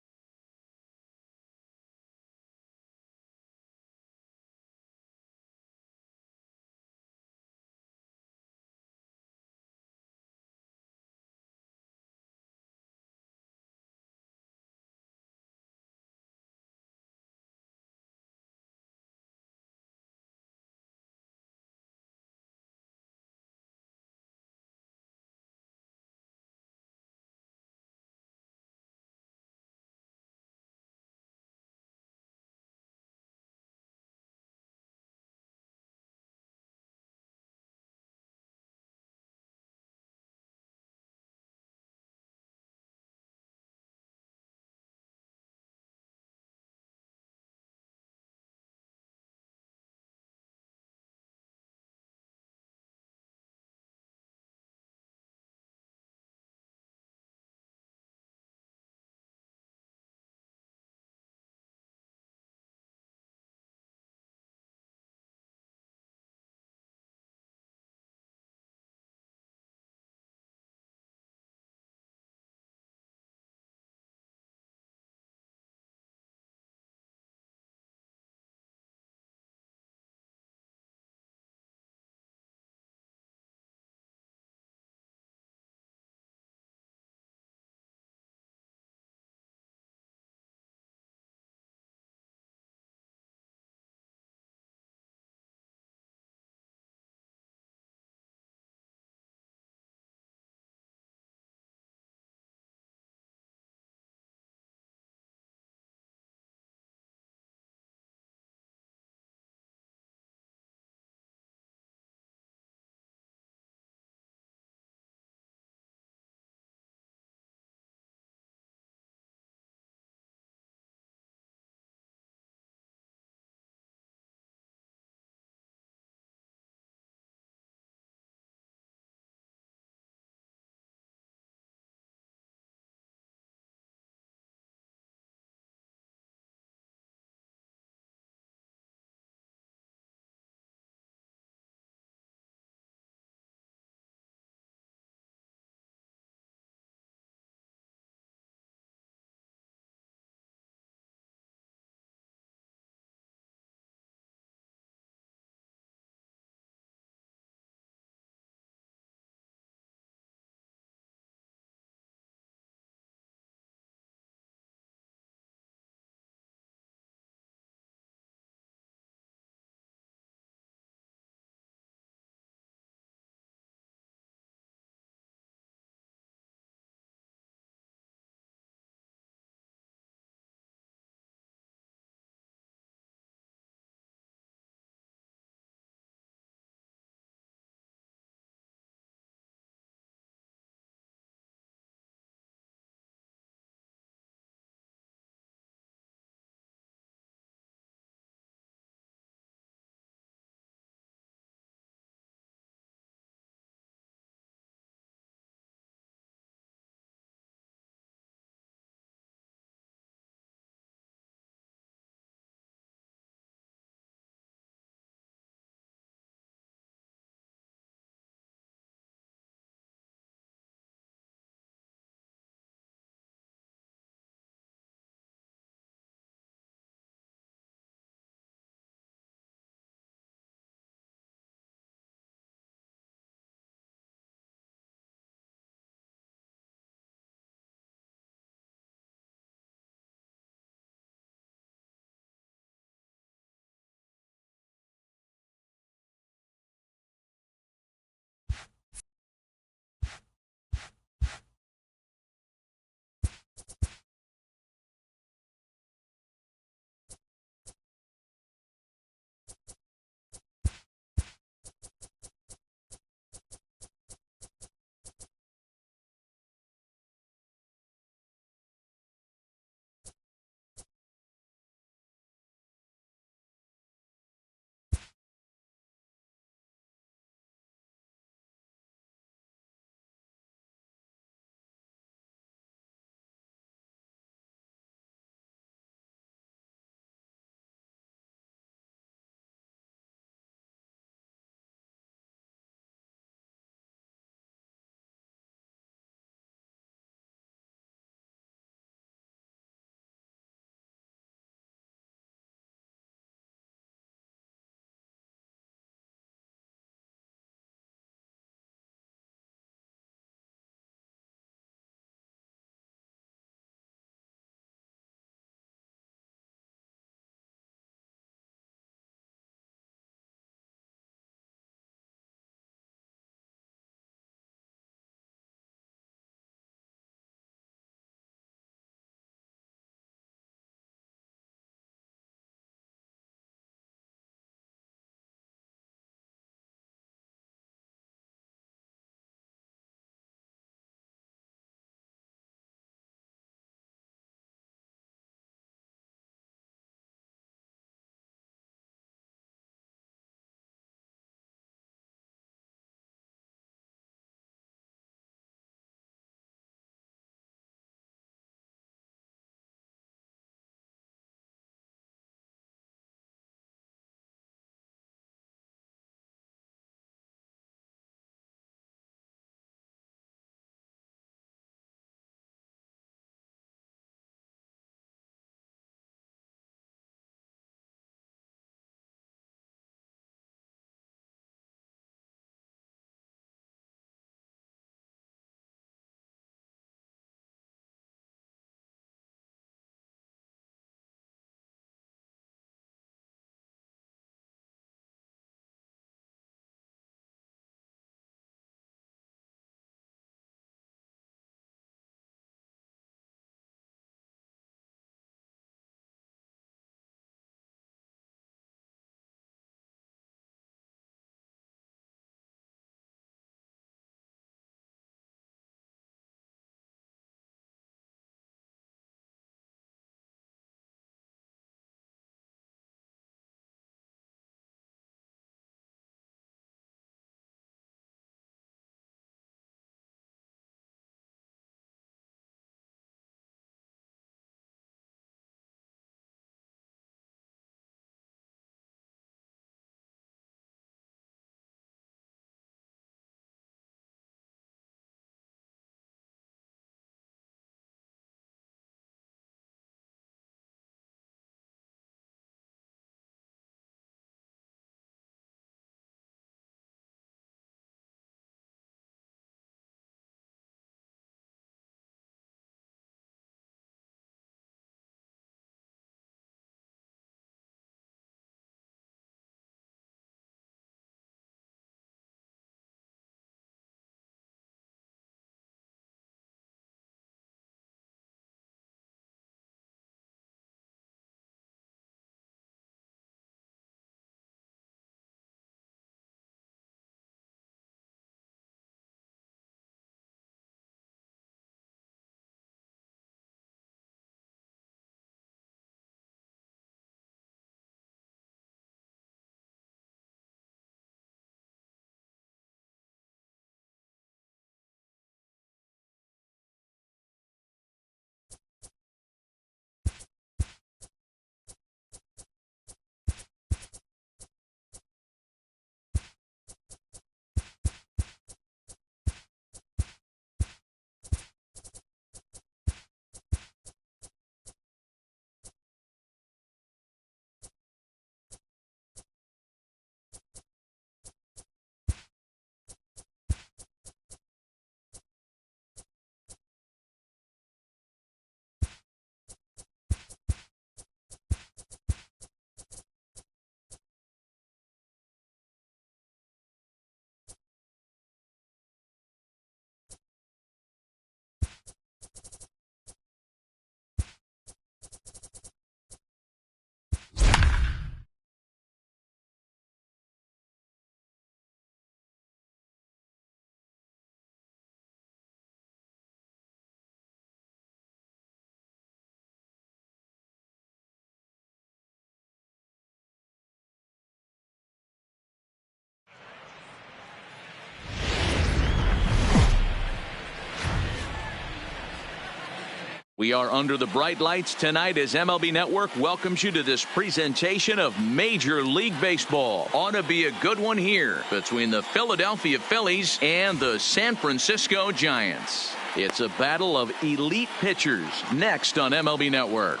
We are under the bright lights tonight as MLB Network welcomes you to this presentation of Major League Baseball. Ought to be a good one here between the Philadelphia Phillies and the San Francisco Giants. It's a battle of elite pitchers next on MLB Network.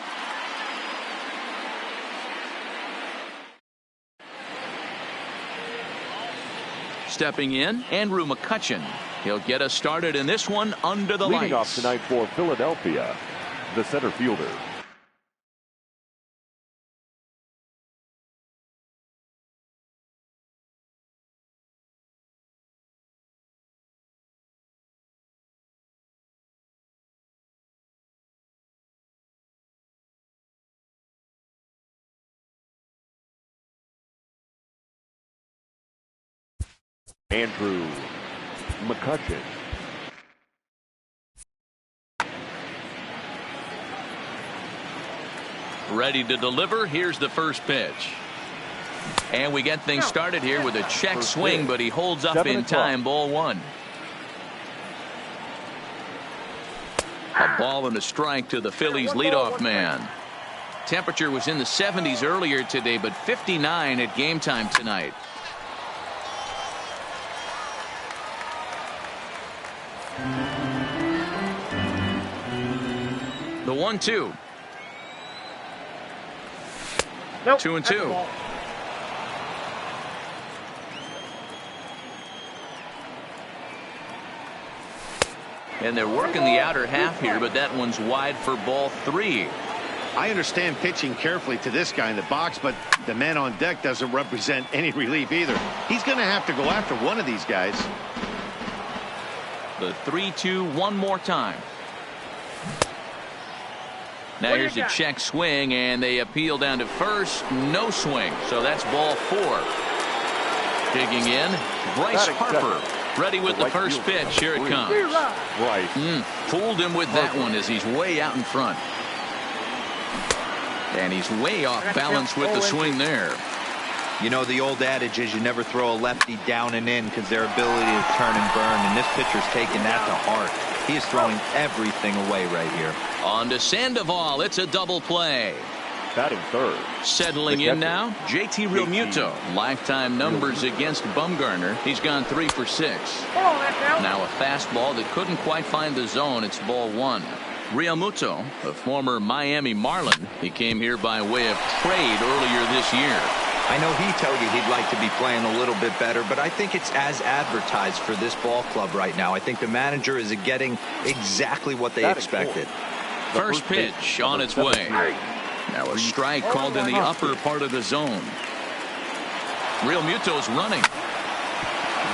Stepping in, Andrew McCutchen. He'll get us started in this one under the lights. Leading off tonight for Philadelphia, the center fielder. Andrew McCutchen. Ready to deliver. Here's the first pitch. And we get things started here with a check swing, but he holds up in time. Ball one. A ball and a strike to the Phillies leadoff man. Temperature was in the 70s earlier today, but 59 at game time tonight. The 1-2. Nope. 2-2. And they're working the outer half here, but that one's wide for ball three. I understand pitching carefully to this guy in the box, but the man on deck doesn't represent any relief either. He's going to have to go after one of these guys. The 3-2 one more time. Now here's a check swing, and they appeal down to first. No swing, so that's ball four. Digging in, Bryce Harper. Ready with the first pitch. Here it comes. Right. Fooled him with that one as he's way out in front. And he's way off balance with the swing there. You know, the old adage is you never throw a lefty down and in because their ability to turn and burn, and this pitcher's taking that to heart. He is throwing everything away right here. On to Sandoval. It's a double play. Batting third. Settling in now, JT Realmuto. Lifetime numbers against Bumgarner. He's gone 3 for 6. Now a fastball that couldn't quite find the zone. It's ball one. Realmuto, a former Miami Marlin. He came here by way of trade earlier this year. I know he told you he'd like to be playing a little bit better, but I think it's as advertised for this ball club right now. I think the manager is getting exactly what they expected. First pitch on its way. Now a strike called in the upper part of the zone. Realmuto's running.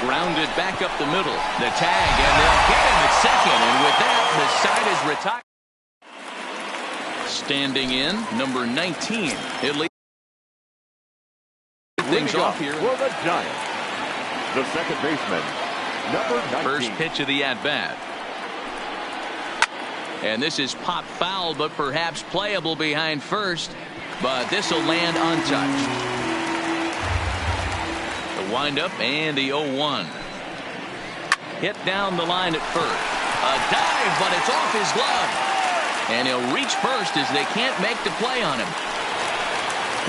Grounded back up the middle. The tag, and they'll get him at second. And with that, the side is retired. Standing in, number 19. It leads things off here. For the Giants, the second baseman, number 19. First pitch of the at-bat. And this is pop foul, but perhaps playable behind first. But this will land untouched. The windup and the 0-1. Hit down the line at first. A dive, but it's off his glove. And he'll reach first as they can't make the play on him.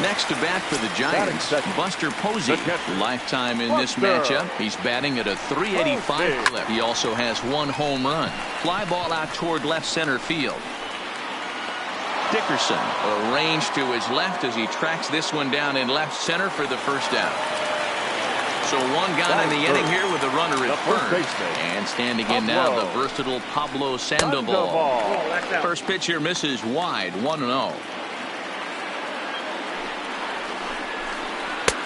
Next to bat for the Giants, Buster Posey. Lifetime in this matchup. He's batting at a .385 clip. He also has 1 home run. Fly ball out toward left center field. Dickerson arranged to his left as he tracks this one down in left center for the first out. So one guy in the inning here with a runner at first. And standing in now, the versatile Pablo Sandoval. First pitch here misses wide, 1-0.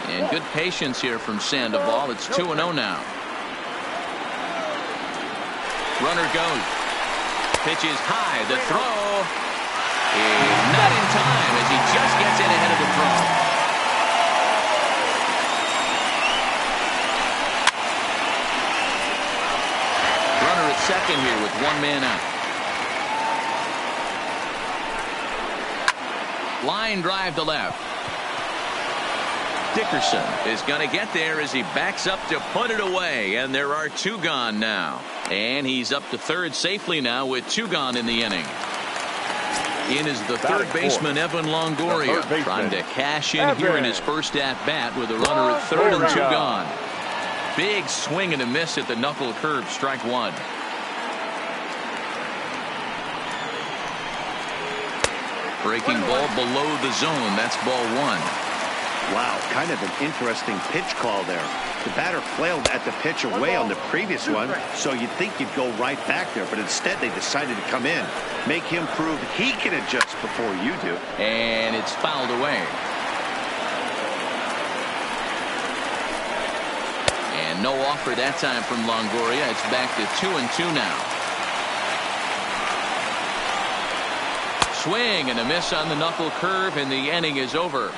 And good patience here from Sandoval. It's 2-0 now. Runner goes. Pitch is high. The throw is not in time as he just gets in ahead of the throw. Runner at second here with 1 man out. Line drive to left. Dickerson is going to get there as he backs up to put it away, and there are 2 gone now. And he's up to third safely now with 2 gone in the inning. In is the third baseman, Evan Longoria, trying to cash in here in his first at-bat with a runner at third and 2 gone. Big swing and a miss at the knuckle curve, strike one. Breaking ball below the zone. That's ball one. Wow, kind of an interesting pitch call there. The batter flailed at the pitch away on the previous one, so you'd think you'd go right back there, but instead they decided to come in. Make him prove he can adjust before you do. And it's fouled away. And no offer that time from Longoria. It's back to 2-2 now. Swing and a miss on the knuckle curve, and the inning is over.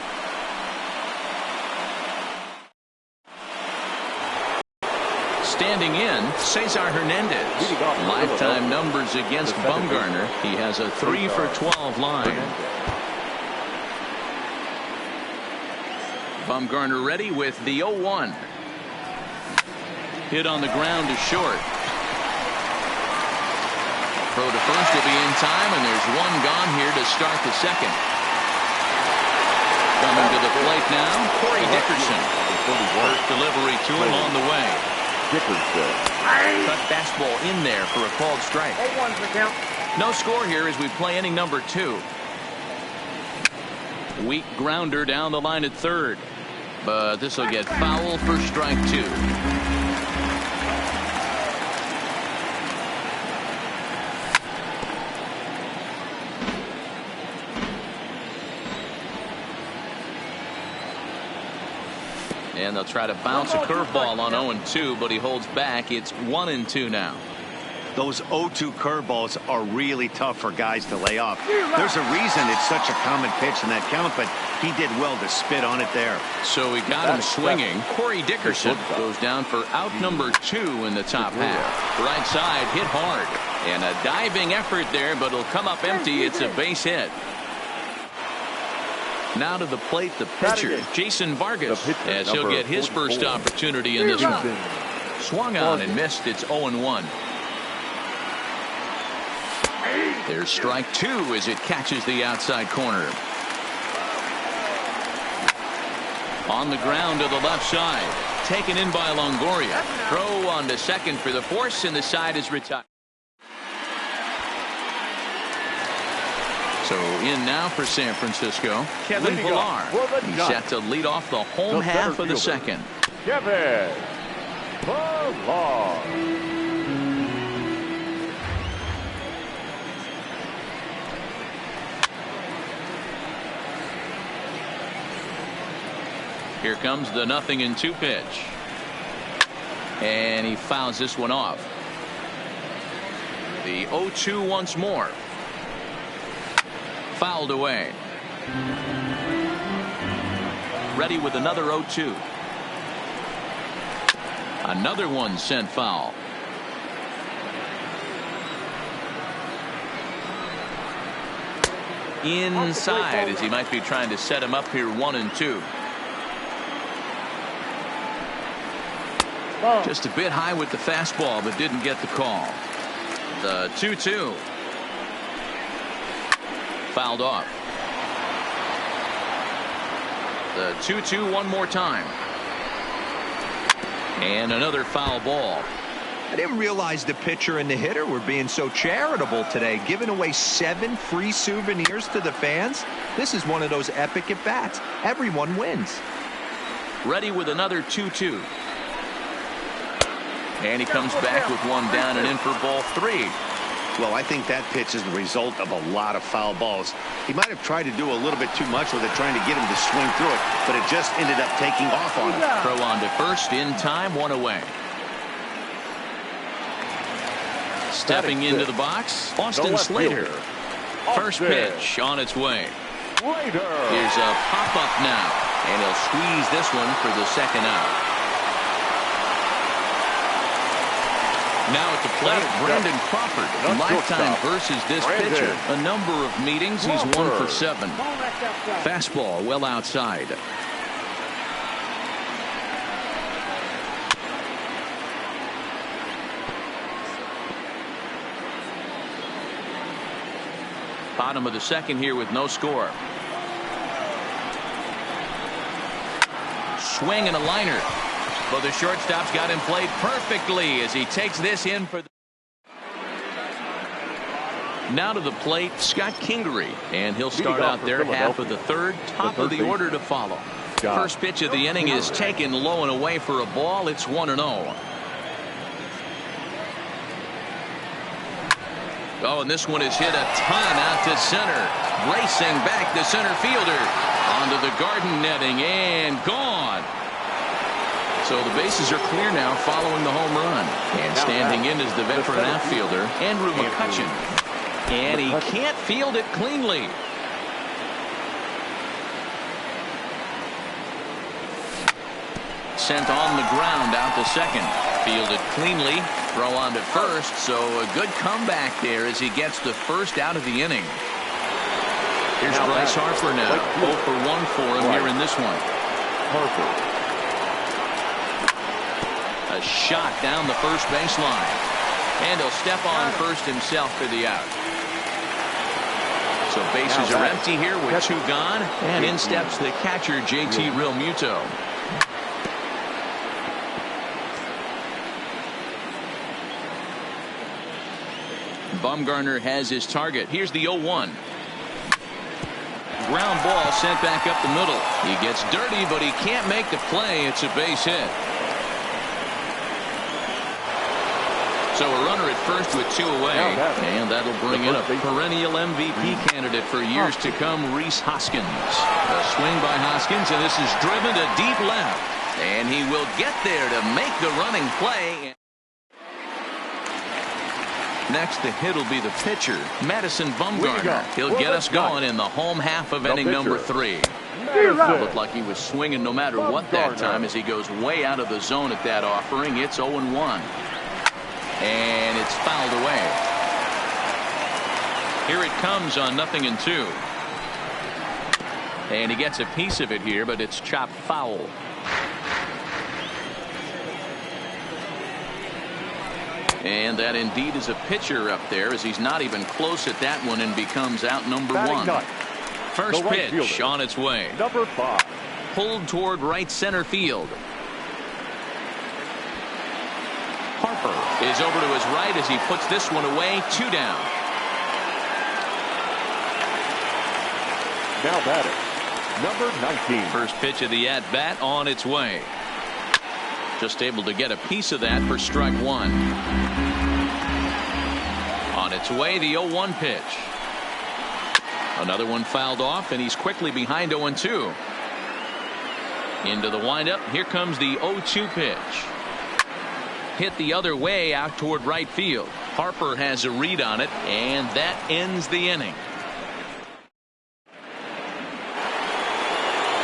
Standing in, Cesar Hernandez. Lifetime numbers against Bumgarner. He has a 3 for 12 line. Bumgarner ready with the 0-1. Hit on the ground to short. Throw to first will be in time, and there's one gone here to start the second. Coming to the plate now, Corey Dickerson. First delivery to him on the way. Cut fastball in there for a called strike. No score here as we play inning number 2. Weak grounder down the line at third, but this will get foul for strike 2. And they'll try to bounce a curveball on 0-2, but he holds back. It's 1-2 now. Those 0-2 curveballs are really tough for guys to lay off. There's a reason it's such a common pitch in that count, but he did well to spit on it there. So he got him swinging. Corey Dickerson goes down for out number 2 in the top half. Right side hit hard. And a diving effort there, but it'll come up empty. It's a base hit. Now to the plate, the pitcher, Jason Vargas, as he'll get his first opportunity in this one. Swung on and missed. It's 0-1. There's strike 2 as it catches the outside corner. On the ground to the left side. Taken in by Longoria. Throw on to second for the force, and the side is retired. So in now for San Francisco, Kevin Pillar. He's set to lead off the home half of the second. Kevin Pillar. Here comes the 0-2 pitch. And he fouls this one off. The 0-2 once more. Fouled away. Ready with another 0-2. Another one sent foul. Inside as he might be trying to set him up here 1-2. Just a bit high with the fastball, but didn't get the call. The 2-2. Fouled off. The 2-2 one more time. And another foul ball. I didn't realize the pitcher and the hitter were being so charitable today, giving away 7 free souvenirs to the fans. This is one of those epic at-bats. Everyone wins. Ready with another 2-2. And he comes back with one down and in for ball 3. Well, I think that pitch is the result of a lot of foul balls. He might have tried to do a little bit too much with it, trying to get him to swing through it, but it just ended up taking off on him. Throw on to first in time, 1 away. Stepping into the box, Austin Slater. First pitch on its way. Here's a pop-up now, and he'll squeeze this one for the second out. Now at the plate, Brandon Crawford. Lifetime versus this pitcher. A number of meetings. He's 1 for 7. Fastball well outside. Bottom of the second here with no score. Swing and a liner. But the shortstop's got him played perfectly as he takes this in for the... Now to the plate, Scott Kingery, and he'll start out there half of the third, top of the order to follow. First pitch of the inning is taken low and away for a ball. It's 1-0. Oh, and this one is hit a ton out to center. Racing back the center fielder onto the garden netting and gone. So the bases are clear now following the home run. And standing in is the veteran outfielder, Andrew McCutcheon. And he can't field it cleanly. Sent on the ground out to second. Fielded cleanly. Throw on to first. So a good comeback there as he gets the first out of the inning. Here's Bryce Harper now. 0 for 1 for him here in this one. A shot down the first baseline. And he'll step on first himself for the out. So bases are empty here with 2 gone. And in steps the catcher, JT Realmuto. Bumgarner has his target. Here's the 0-1. Ground ball sent back up the middle. He gets dirty, but he can't make the play. It's a base hit. So a runner at first with 2 away. And that'll bring in a perennial MVP candidate for years to come, Rhys Hoskins. A swing by Hoskins, and this is driven to deep left. And he will get there to make the running play. Next to hit will be the pitcher, Madison Bumgarner. He'll get us going in the home half of inning number 3. Looked like he was swinging no matter what that time as he goes way out of the zone at that offering. It's 0-1. And it's fouled away. Here it comes on 0-2. And he gets a piece of it here, but it's chopped foul. And that indeed is a pitcher up there as he's not even close at that one and becomes out number 1. First pitch on its way. Number 5. Pulled toward right center field. Harper is over to his right as he puts this one away. 2 down. Now batting, number 19. First pitch of the at-bat on its way. Just able to get a piece of that for strike 1. On its way, the 0-1 pitch. Another one fouled off, and he's quickly behind 0-2. Into the windup. Here comes the 0-2 pitch. Hit the other way out toward right field. Harper has a read on it, and that ends the inning.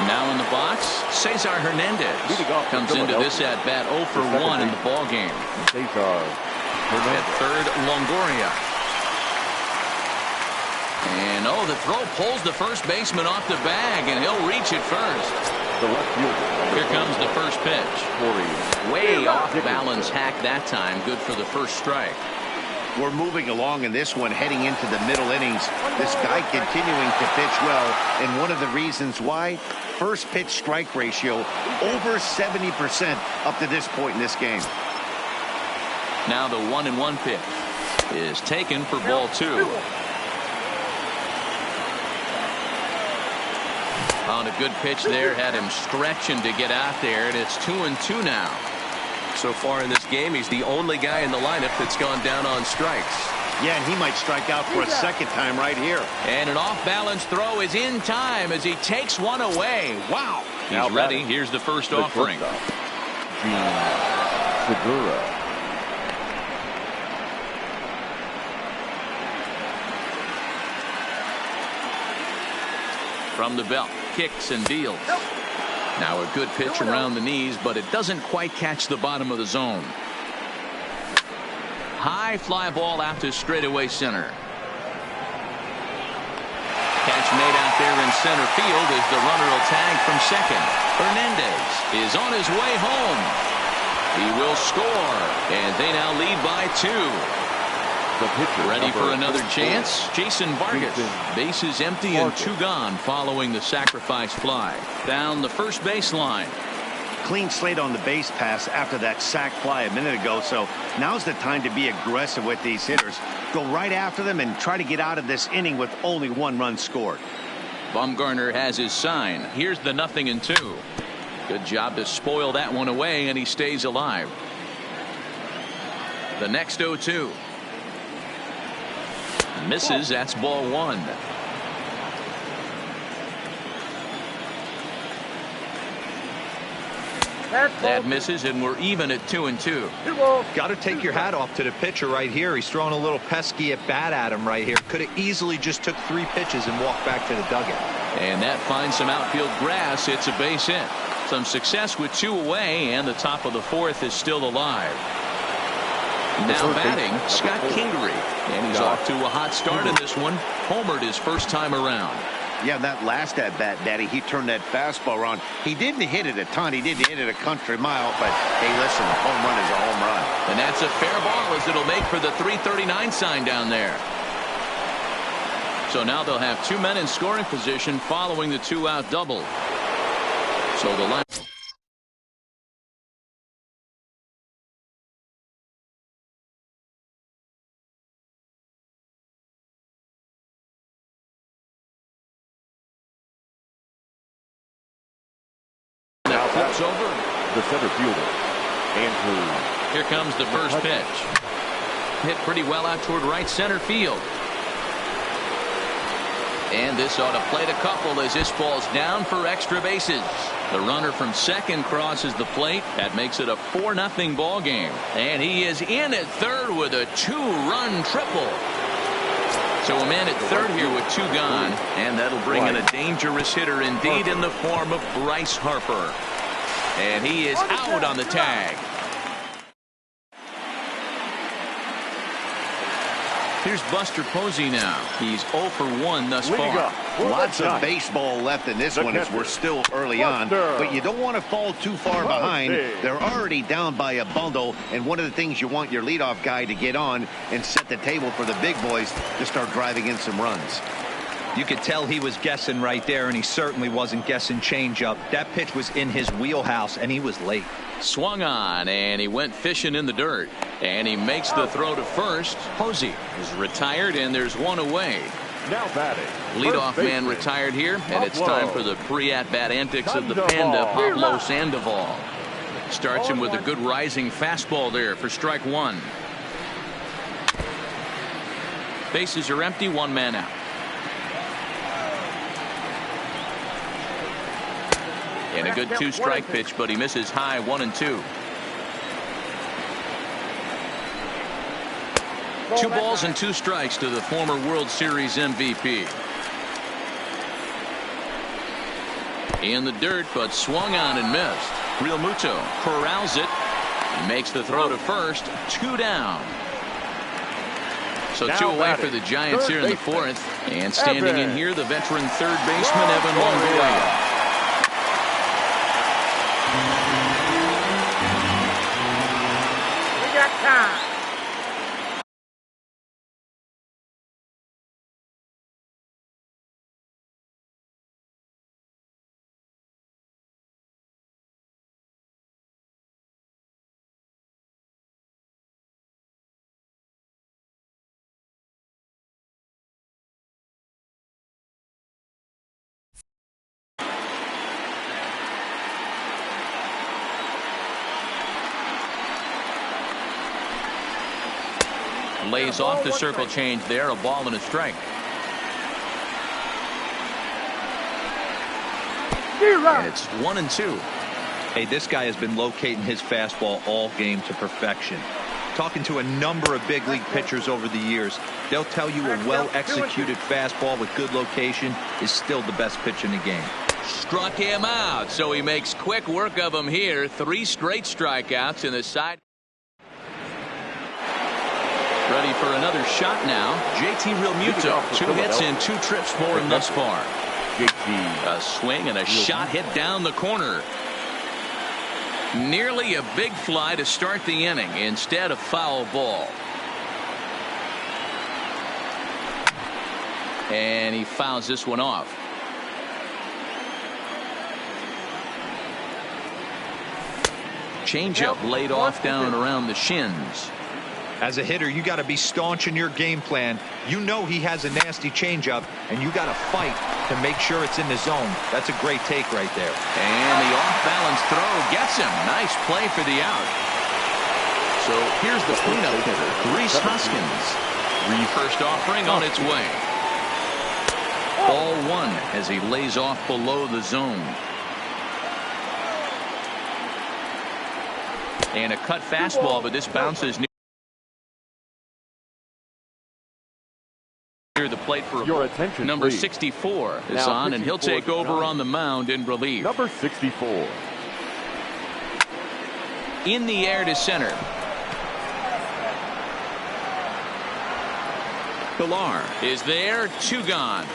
Now in the box, Cesar Hernandez comes into this at bat 0 for 1 in the ball game. At third, Longoria. And the throw pulls the first baseman off the bag, and he'll reach it first. Here comes the first pitch. Way off balance hack that time. Good for the first strike. We're moving along in this one, heading into the middle innings. This guy continuing to pitch well, and one of the reasons why, first pitch strike ratio over 70% up to this point in this game. Now the 1-1 pitch is taken for ball 2. On a good pitch there, had him stretching to get out there, and it's 2-2 now. So far in this game, he's the only guy in the lineup that's gone down on strikes. Yeah, and he might strike out for a second time right here. And an off-balance throw is in time as he takes one away. Wow. He's ready. Here's the first offering. Segura. From the belt, kicks and deals. Now a good pitch around the knees, but it doesn't quite catch the bottom of the zone. High fly ball out to straightaway center. Catch made out there in center field as the runner will tag from second. Hernandez is on his way home. He will score, and they now lead by 2. The pitcher, Ready for another 34. chance? Jason Vargas. Bases empty and 2 gone following the sacrifice fly. Down the first baseline. Clean slate on the base pass after that sac fly a minute ago, so now's the time to be aggressive with these hitters. Go right after them and try to get out of this inning with only 1 run scored. Bumgarner has his sign. Here's the 0-2. Good job to spoil that one away, and he stays alive. The next 0-2. Misses. That's ball 1. That misses, and we're even at 2-2. Got to take your hat off to the pitcher right here. He's throwing a little pesky at bat at him right here. Could have easily just took 3 pitches and walked back to the dugout. And that finds some outfield grass. It's a base hit. Some success with 2 away, and the top of the 4th is still alive. Now batting, Scott Kingery, and he's off to a hot start in this one. Homered his first time around. Yeah, that last at bat, Daddy, he turned that fastball around. He didn't hit it a ton. He didn't hit it a country mile, but hey, listen, a home run is a home run. And that's a fair ball as it'll make for the 339 sign down there. So now they'll have 2 men in scoring position following the 2-out double. So the line. Flips over. The center fielder, Andrew. Here comes the first pitch. Hit pretty well out toward right center field. And this ought to plate a couple as this ball's down for extra bases. The runner from second crosses the plate. That makes it a 4-0 ball game. And he is in at third with a 2-run triple. So a man at third here with 2 gone. And that'll bring in a dangerous hitter indeed in the form of Bryce Harper. And he is out on the tag. Here's Buster Posey now. He's 0 for 1 thus far. Lots of baseball left in this one as we're still early on, but you don't want to fall too far behind. They're already down by a bundle, and one of the things you want your leadoff guy to get on and set the table for the big boys to start driving in some runs. You could tell he was guessing right there, and he certainly wasn't guessing changeup. That pitch was in his wheelhouse, and he was late. Swung on, and he went fishing in the dirt. And he makes the throw to first. Posey is retired, and there's 1 away. Now batting. Leadoff man retired here, and it's time for the pre-at-bat antics of the Panda, Pablo Sandoval. Starts him with a good rising fastball there for strike 1. Bases are empty, 1 man out. And a good 2-strike pitch, but he misses high, 1-2. 2 balls and 2 strikes to the former World Series MVP. In the dirt, but swung on and missed. Real Muto corrals it. He makes the throw to first. 2 down. So 2 away for the Giants here in the 4th. And standing in here, the veteran third baseman, Evan Longoria. We got time. Lays off the circle change there. A ball and a strike. And it's 1-2. Hey, this guy has been locating his fastball all game to perfection. Talking to a number of big league pitchers over the years, they'll tell you a well-executed fastball with good location is still the best pitch in the game. Struck him out, so he makes quick work of him here. 3 straight strikeouts in the side. Ready for another shot now. JT Realmuto. 2 hits and 2 trips for him thus far. A swing and a shot hit down the corner. Nearly a big fly to start the inning. Instead, a foul ball. And he fouls this one off. Changeup laid off down around the shins. As a hitter, you got to be staunch in your game plan. You know he has a nasty changeup, and you got to fight to make sure it's in the zone. That's a great take right there. And the off-balance throw gets him. Nice play for the out. So here's the cleanup hitter, Rhys Hoskins. First offering on its way. Ball one as he lays off below the zone. And a cut fastball, but this bounces near the plate for your attention. Number please. 64 is Now on, and he'll take over on the mound in relief. Number 64. In the air to center. Pilar is there, 2 gone.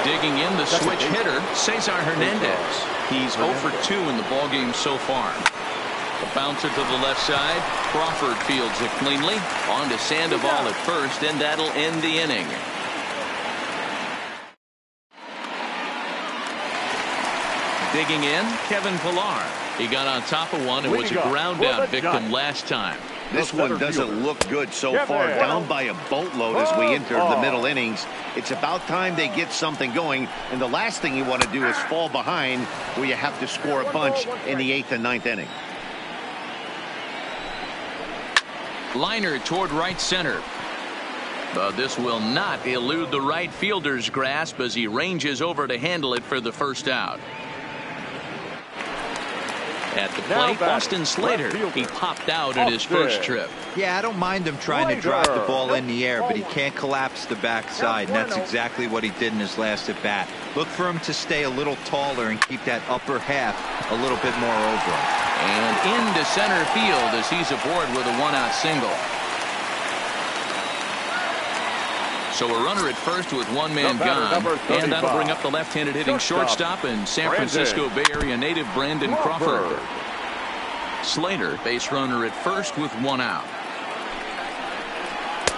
Digging in the switch hitter, Cesar Hernandez. He's 0 for 2 in the ballgame so far. The bouncer to the left side. Crawford fields it cleanly. On to Sandoval at first, and that'll end the inning. Digging in, Kevin Pilar. He got on top of one and was a ground out victim last time. This one doesn't look good so far. Down by a boatload as we enter the middle innings. It's about time they get something going. And the last thing you want to do is fall behind where you have to score a bunch in the 8th and 9th inning. Liner toward right center. But this will not elude the right fielder's grasp as he ranges over to handle it for the first out. At the plate, Austin Slater. He popped out in his first trip. Yeah, I don't mind him trying to drive the ball in the air, but he can't collapse the backside, and that's exactly what he did in his last at bat. Look for him to stay a little taller and keep that upper half a little bit more over him. And into center field as he's aboard with a 1-out single. So a runner at first with 1 man gone, and that'll bring up the left-handed hitting shortstop and San Francisco Bay Area native Brandon Crawford. Slater, base runner at first with 1 out.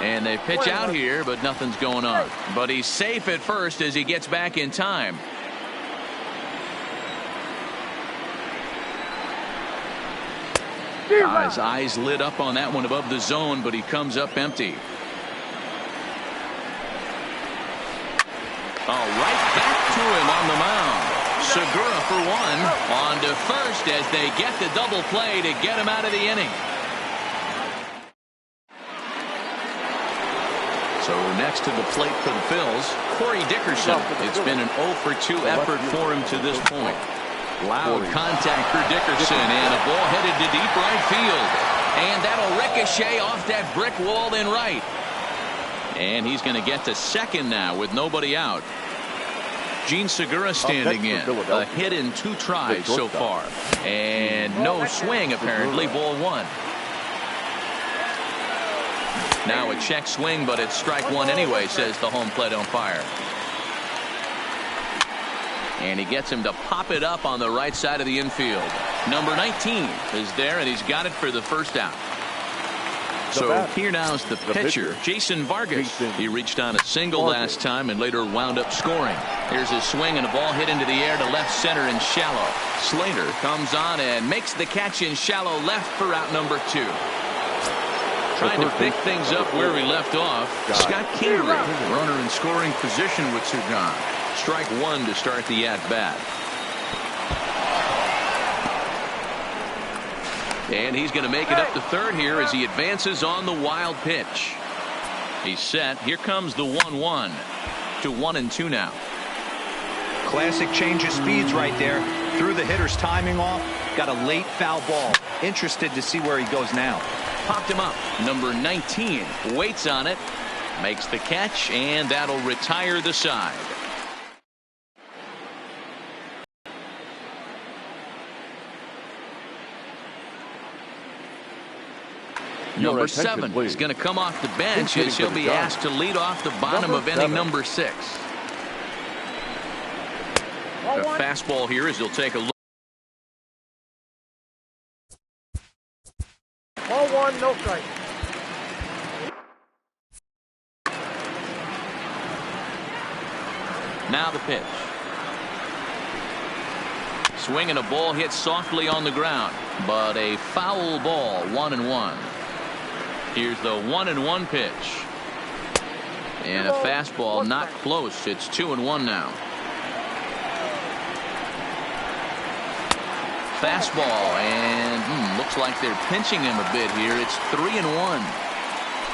And they pitch out here, but nothing's going on. But he's safe at first as he gets back in time. His eyes lit up on that one above the zone, but he comes up empty. Right back to him on the mound. Segura for 1. On to first as they get the double play to get him out of the inning. So next to the plate for the Phils, Corey Dickerson. It's been an 0 for 2 effort for him to this point. Loud contact for Dickerson, and a ball headed to deep right field. And that'll ricochet off that brick wall in right. And he's going to get to second now with nobody out. Gene Segura standing in. A hit in 2 tries so far. And no swing apparently. Ball 1. Now a check swing, but it's strike 1 anyway, says the home plate umpire. And he gets him to pop it up on the right side of the infield. Number 19 is there, and he's got it for the first out. So here now's the pitcher, Jason Vargas. He reached on a single last time and later wound up scoring. Here's his swing, and a ball hit into the air to left center and shallow. Slater comes on and makes the catch in shallow left for out number 2. Trying to pick things up where we left off. Scott Kingery, runner in scoring position with 2 gone. Strike 1 to start the at-bat. And he's going to make it up to third here as he advances on the wild pitch. He's set. Here comes the 1-1 to 1-2 now. Classic change of speeds right there. Threw the hitter's timing off. Got a late foul ball. Interested to see where he goes now. Popped him up. Number 19 waits on it. Makes the catch, and that'll retire the side. Number 7 is going to come off the bench as he'll be asked to lead off the bottom of inning number 6. A fastball here as he'll take a look. Ball 1, no strike. Now the pitch. Swinging a ball hit softly on the ground, but a foul ball. 1-1. Here's the 1-1 pitch. And a fastball not close. It's 2-1 now. Fastball, and looks like they're pinching him a bit here. It's 3-1.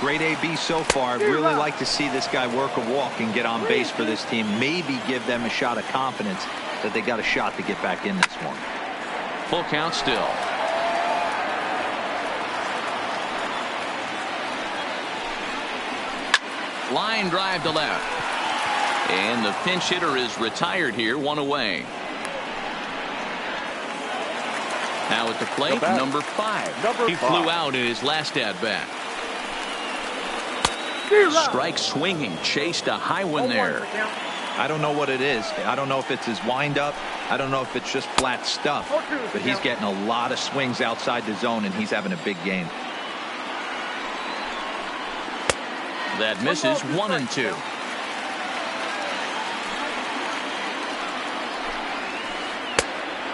Great AB so far. I'd really like to see this guy work a walk and get on base for this team. Maybe give them a shot of confidence that they got a shot to get back in this one. Full count still. Line drive to left. And the pinch hitter is retired here, 1 away. Now at the plate, number 5. He flew out in his last at-bat. Strike swinging, chased a high one there. I don't know what it is. I don't know if it's his windup. I don't know if it's just flat stuff. But he's getting a lot of swings outside the zone, and he's having a big game. That misses. 1-2.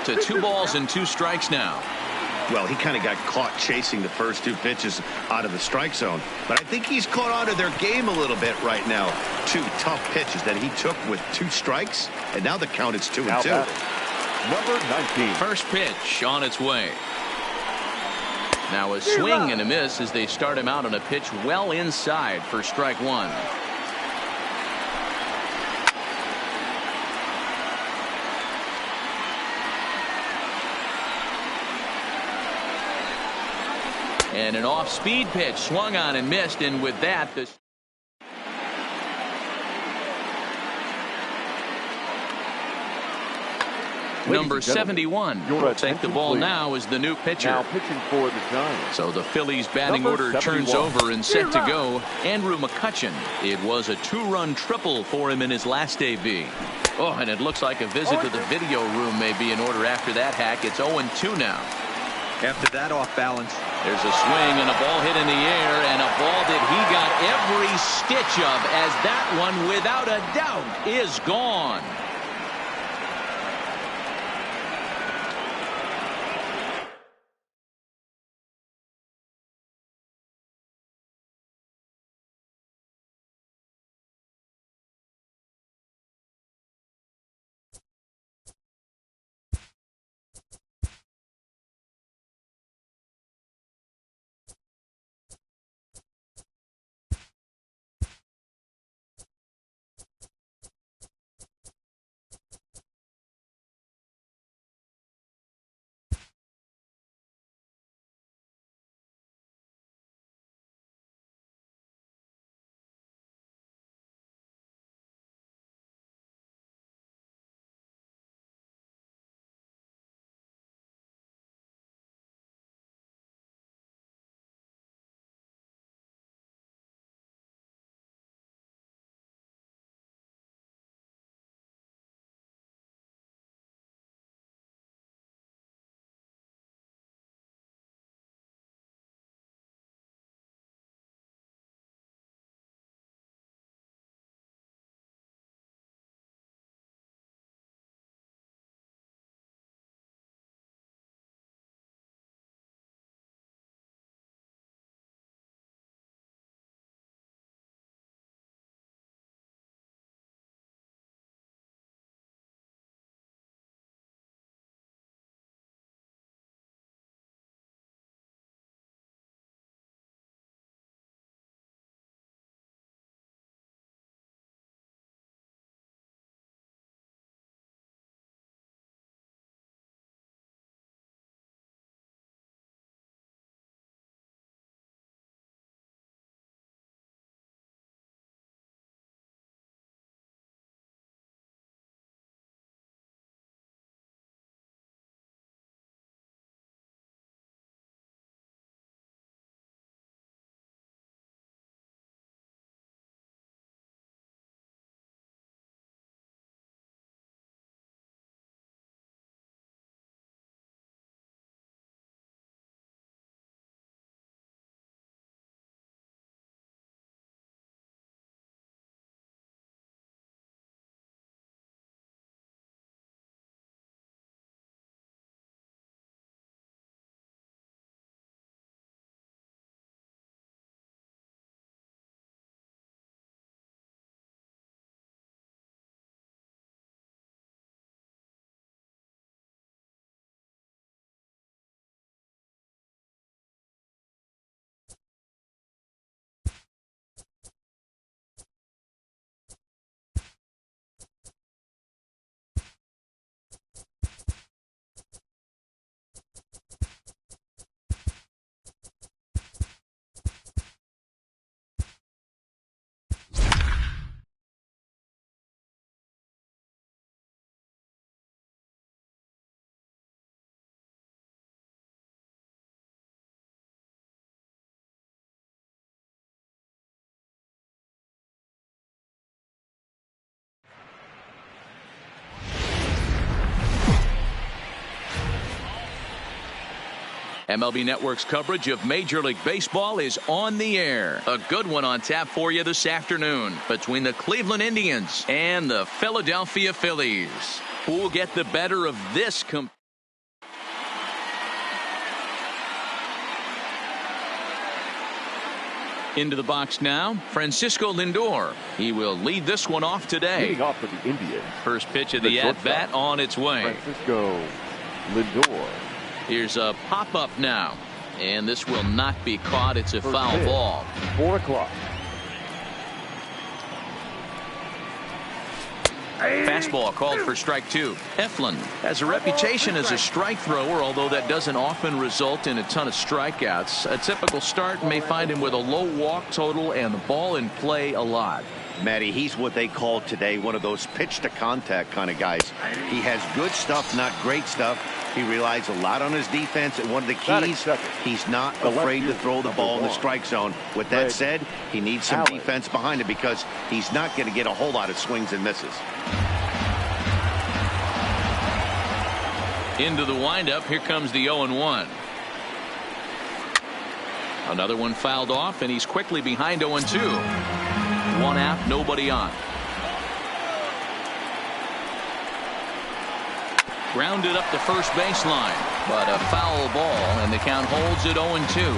To 2 balls and 2 strikes now. Well, he kind of got caught chasing the first 2 pitches out of the strike zone. But I think he's caught on to their game a little bit right now. 2 tough pitches that he took with 2 strikes. And now the count is 2-2. Number 19. First pitch on its way. Now a swing and a miss as they start him out on a pitch well inside for strike 1. And an off-speed pitch swung on and missed, and with that, the number 71 will take the ball now as the new pitcher. Now pitching for the Giants. So the Phillies batting order turns over and set to go. Andrew McCutchen. It was a 2-run triple for him in his last AB. Oh, and it looks like a visit to the video room may be in order after that hack. It's 0-2 now. After that off balance. There's a swing and a ball hit in the air, and a ball that he got every stitch of, as that one without a doubt is gone. MLB Network's coverage of Major League Baseball is on the air. A good one on tap for you this afternoon between the Cleveland Indians and the Philadelphia Phillies. Who will get the better of this Into the box now, Francisco Lindor. He will lead this one off today. Leading off for the Indians. First pitch of the at-bat on its way. Francisco Lindor. Here's a pop-up now. And this will not be caught. It's a foul ball. 4 o'clock. Fastball called for strike 2. Eflin has a reputation as a strike thrower, although that doesn't often result in a ton of strikeouts. A typical start may find him with a low walk total and the ball in play a lot. Matty, he's what they call today one of those pitch to contact kind of guys. He has good stuff, not great stuff. He relies a lot on his defense, and one of the keys, he's not afraid to throw the ball in the strike zone. With that said, he needs some defense behind him because he's not going to get a whole lot of swings and misses. Into the windup, here comes the 0-1. Another one fouled off, and he's quickly behind 0-2. One out, nobody on. Grounded up the first baseline, but a foul ball, and the count holds at 0-2.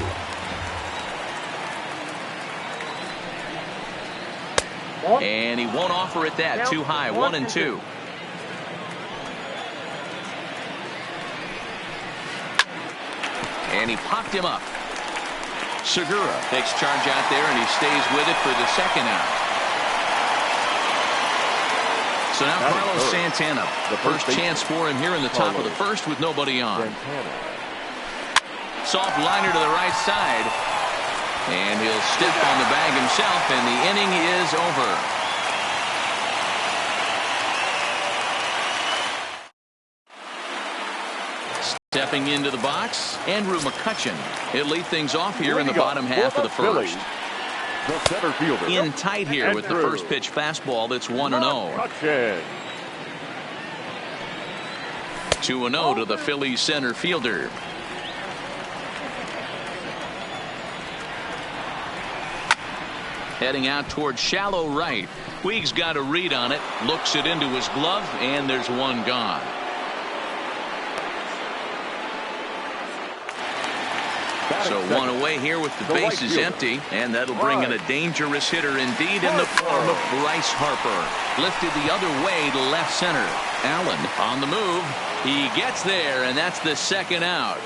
And he won't offer it that. Too high. 1-2. And he popped him up. Segura takes charge out there, and he stays with it for the second out. So now Carlos Santana, the first chance for him here in the top of the first with nobody on. Soft liner to the right side. And he'll step on the bag himself, and the inning is over. Stepping into the box, Andrew McCutchen. He'll lead things off here in the bottom half of the first. The center fielder. In tight here with the first pitch fastball that's 1-0. 2-0 to the Phillies center fielder. Heading out towards shallow right. Puig's got a read on it, looks it into his glove, and there's one gone. So one away here with the bases empty, and that'll bring in a dangerous hitter indeed in the form of Bryce Harper. Lifted the other way to left center. Allen on the move. He gets there, and that's the second out.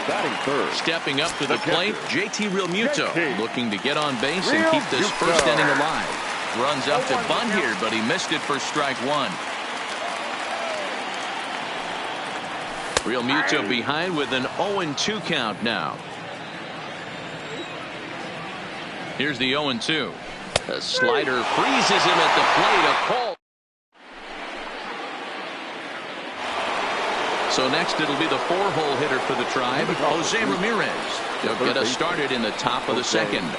Batting third. Stepping up to the plate, JT Realmuto looking to get on base and keep this first inning alive. Runs up to bunt here, but he missed it for strike 1. Realmuto behind with an 0-2 count now. Here's the 0-2. The slider freezes him at the plate. A call. So next it'll be the 4-hole hitter for the Tribe, Jose Ramirez. He'll get us started in the top of the second.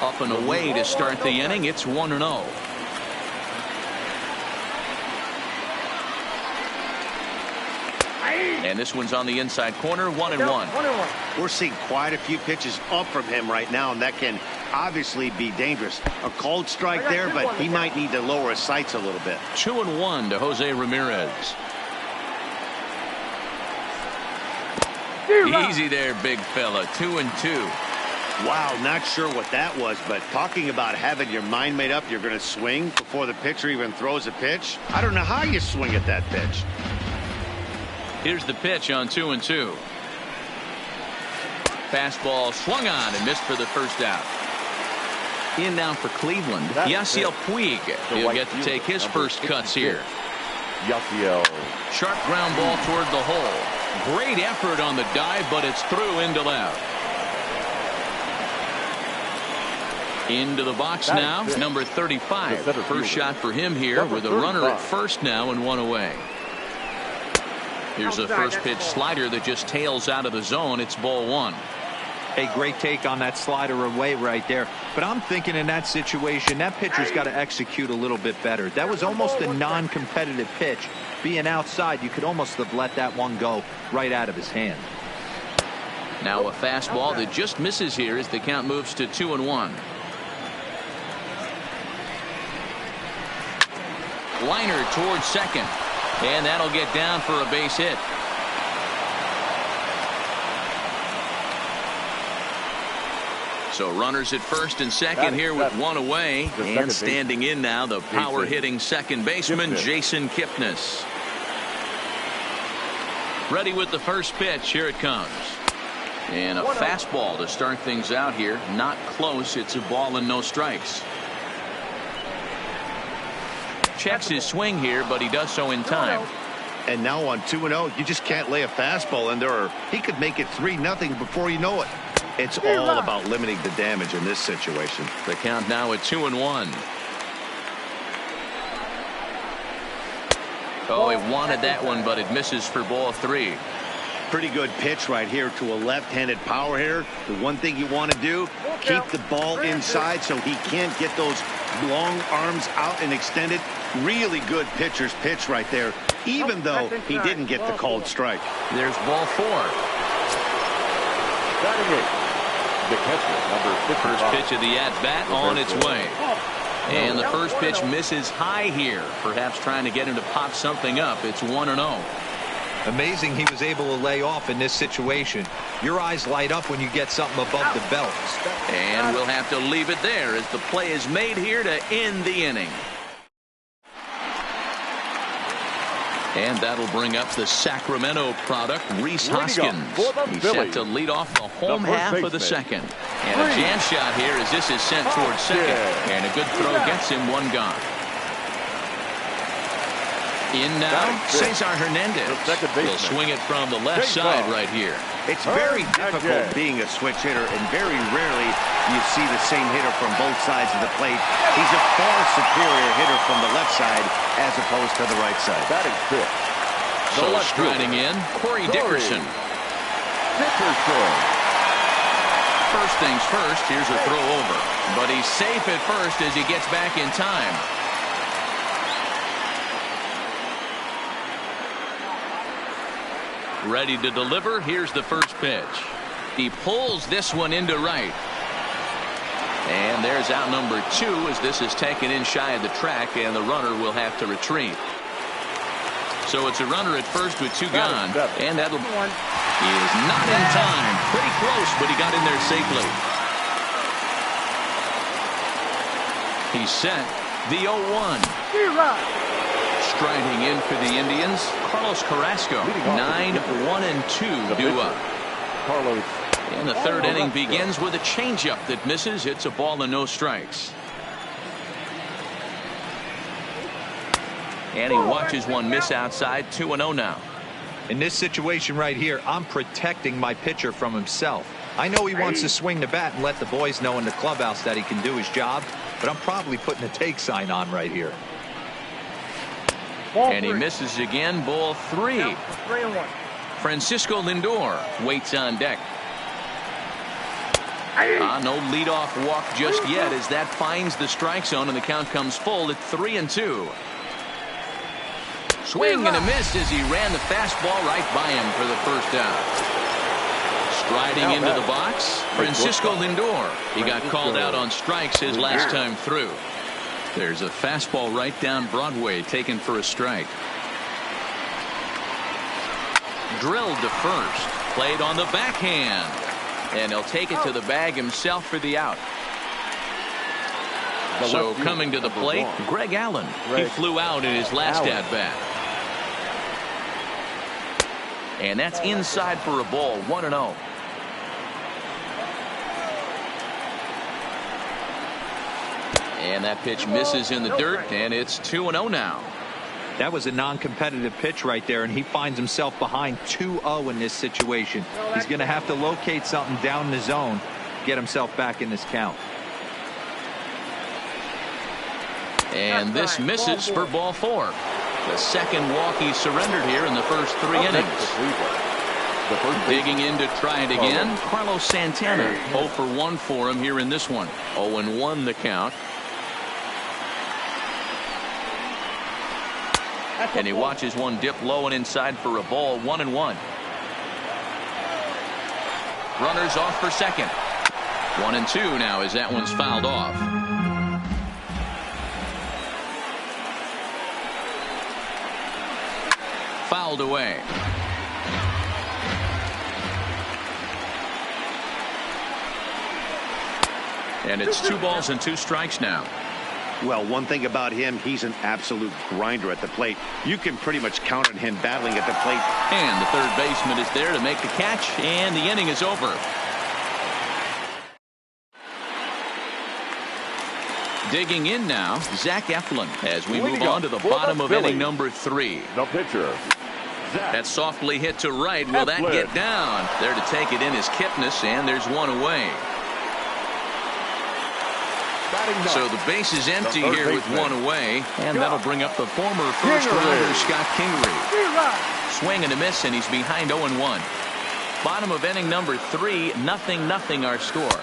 Up and away to start the inning. It's 1-0. And this one's on the inside corner, 1-1. We're seeing quite a few pitches up from him right now, and that can obviously be dangerous. A called strike there, but he might need to lower his sights a little bit. 2-1 to Jose Ramirez. Easy there, big fella. 2-2. Wow, not sure what that was, but talking about having your mind made up, you're going to swing before the pitcher even throws a pitch. I don't know how you swing at that pitch. Here's the pitch on 2-2. Fastball swung on and missed for the first out. In now for Cleveland, Yasiel Puig. He'll get to take his first cuts here. Yasiel. Sharp ground ball toward the hole. Great effort on the dive, but it's through into left. Into the box now, number 35. First shot for him here with a runner at first now and one away. Here's a first pitch slider that just tails out of the zone. It's ball 1. A great take on that slider away right there. But I'm thinking in that situation, that pitcher's got to execute a little bit better. That was almost a non-competitive pitch. Being outside, you could almost have let that one go right out of his hand. Now a fastball that just misses here as the count moves to 2-1. Liner towards second, and that'll get down for a base hit. So runners at first and second here with one away, and standing in now the power hitting second baseman Jason Kipnis. Ready with the first pitch. Here it comes. And a fastball to start things out here. Not close. It's a ball and no strikes. Checks his swing here, but he does so in time. And now on 2-0, you just can't lay a fastball in there, or he could make it 3-0 before you know it. It's all about limiting the damage in this situation. The count now at 2-1. Oh, he wanted that one, but it misses for ball 3. Pretty good pitch right here to a left-handed power hitter. The one thing you want to do, keep the ball inside so he can't get those long arms out and extended. Really good pitcher's pitch right there, even though he didn't get the called strike. There's ball 4. Batting eighth, the catcher, number 55. First pitch of the at-bat on its way. And the first pitch misses high here. Perhaps trying to get him to pop something up. It's 1-0. Amazing he was able to lay off in this situation. Your eyes light up when you get something above the belt. And we'll have to leave it there as the play is made here to end the inning. And that'll bring up the Sacramento product, Rhys Hoskins. He's set to lead off the home half of the second. And a jam shot here as this is sent towards second. And a good throw gets him one gone. In now, Cesar Hernandez. Will swing it from the left side right here. It's very difficult being a switch hitter, and very rarely you see the same hitter from both sides of the plate. He's a far superior hitter from the left side as opposed to the right side. Batting fifth. So striding in, Corey Dickerson. First things first, here's a throw over. But he's safe at first as he gets back in time. Ready to deliver. Here's the first pitch. He pulls this one into right. And there's out number 2 as this is taken in shy of the track, and the runner will have to retreat. So it's a runner at first with 2 gone, and that'll he is not in time. Pretty close, but he got in there safely. He's set. The 0-1. Striding in for the Indians, Carlos Carrasco. 9-1-2 due up. Carlos. And the third inning begins with a changeup that misses. It's a ball and no strikes. And he watches one miss outside. 2-0 now. In this situation right here, I'm protecting my pitcher from himself. I know he wants to swing the bat and let the boys know in the clubhouse that he can do his job, but I'm probably putting a take sign on right here. And he misses again. Ball 3. 3-1. Francisco Lindor waits on deck. No leadoff walk just yet as that finds the strike zone, and the count comes full at 3-2. Swing and a miss as he ran the fastball right by him for the first out. Striding into the box, Francisco Lindor. He got called out on strikes his last time through. There's a fastball right down Broadway taken for a strike. Drilled to first. Played on the backhand. And he'll take it to the bag himself for the out. So coming to the plate, Greg Allen. He flew out in his last at-bat. And that's inside for a ball. 1-0. And that pitch misses in the dirt, and it's 2-0 now. That was a non-competitive pitch right there, and he finds himself behind 2-0 in this situation. He's going to have to locate something down the zone, get himself back in this count. And this misses for ball 4. The second walk he surrendered here in the first 3 innings. The first Digging in to try it again. Carlos Santana. 0 for 1 for him here in this one. 0-1 the count. And he watches one dip low and inside for a ball. 1-1. Runners off for second. 1-2 now as that one's fouled off. Fouled away. And it's 2 balls and 2 strikes now. Well, one thing about him, he's an absolute grinder at the plate. You can pretty much count on him battling at the plate. And the third baseman is there to make the catch, and the inning is over. Digging in now, Zach Eflin as we move on to the bottom of inning number 3. The pitcher. That softly hit to right. Will that get down? There to take it in is Kipnis, and there's one away. So the base is empty here with one away, and that'll bring up the former first-rounder Scott Kingery. Swing and a miss, and he's behind 0-1. Bottom of inning number 3, 0-0 our score.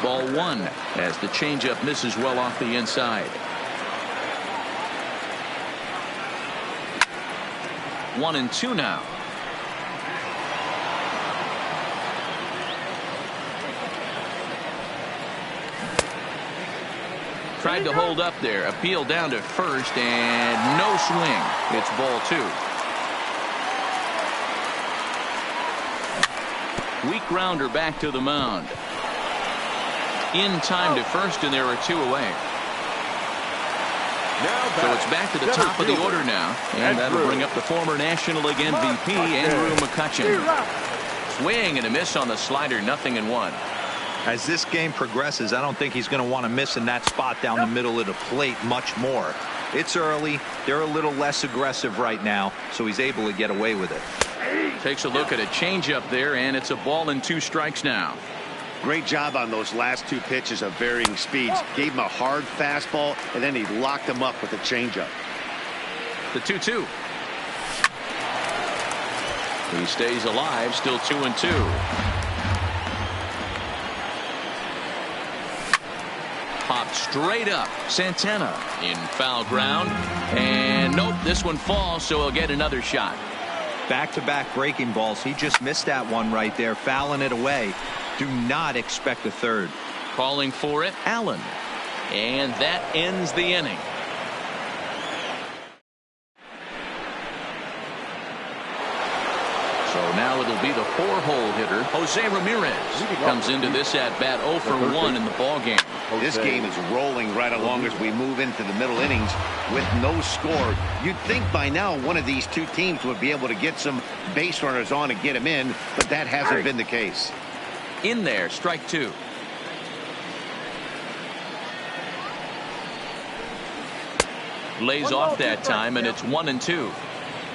Ball 1 as the changeup misses well off the inside. 1-2 now. Tried to hold up there. Appeal down to first, and no swing. It's ball 2. Weak grounder back to the mound. In time to first, and there are 2 away. So it's back to the top of the order now, and that'll bring up the former National League MVP, Andrew McCutchen. Swing and a miss on the slider, 0-1. As this game progresses, I don't think he's going to want to miss in that spot down the middle of the plate much more. It's early. They're a little less aggressive right now, so he's able to get away with it. Takes a look at a changeup there, and it's a ball and 2 strikes now. Great job on those last 2 pitches of varying speeds. Gave him a hard fastball, and then he locked him up with a changeup. The 2-2. He stays alive, still 2-2. Popped straight up. Santana in foul ground. And nope, this one falls, so he'll get another shot. Back-to-back breaking balls. He just missed that one right there, fouling it away. Do not expect a third. Calling for it, Allen. And that ends the inning. So now it'll be the 4-hole hitter, Jose Ramirez. He comes into this at-bat 0 for 1 in the ballgame. This game is rolling right along as we move into the middle innings with no score. You'd think by now one of these 2 teams would be able to get some base runners on and get them in, but that hasn't been the case. In there, strike 2. Lays off that time, and it's 1-2.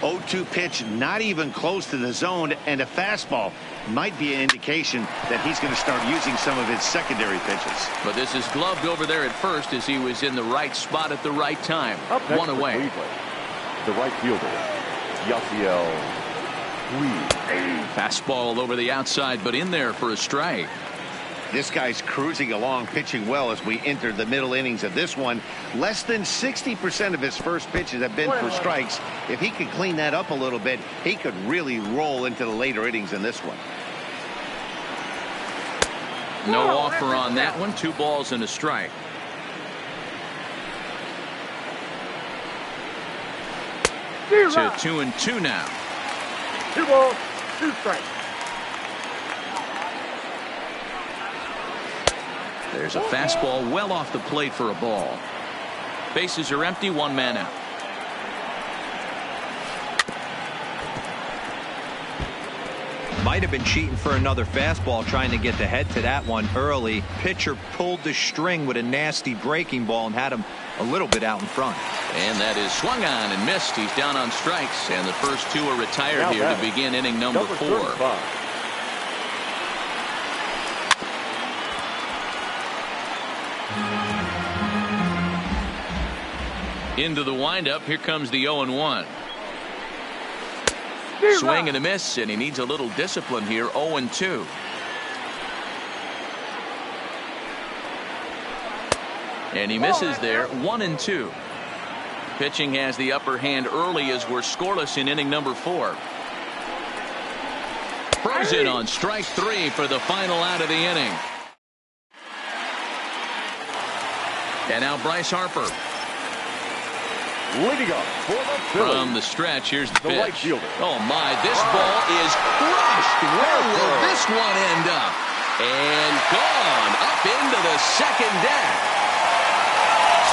0-2 pitch, not even close to the zone, and a fastball might be an indication that he's going to start using some of his secondary pitches. But this is gloved over there at first as he was in the right spot at the right time. 1 away. The right fielder, Yasiel. Fastball over the outside, but in there for a strike. This guy's cruising along, pitching well as we enter the middle innings of this one. Less than 60% of his first pitches have been for strikes. If he could clean that up a little bit, he could really roll into the later innings in this one. No offer on that one. 2 balls and a strike. To 2-2 now. 2 balls, 2 strikes. There's a fastball well off the plate for a ball. Bases are empty, 1 man out. Might have been cheating for another fastball, trying to get the head to that one early. Pitcher pulled the string with a nasty breaking ball and had him a little bit out in front. And that is swung on and missed. He's down on strikes, and the first 2 are retired here to begin inning number 4. Into the windup. Here comes the 0-1. Swing and a miss, and he needs a little discipline here. 0-2. And he misses there. 1-2. Pitching has the upper hand early as we're scoreless in inning number 4. Frozen on strike 3 for the final out of the inning. And now Bryce Harper. Leading up for the Phillies. From the stretch, here's the pitch. right fielder. Oh my, this ball is crushed. Where will this one end up? And gone up into the second deck.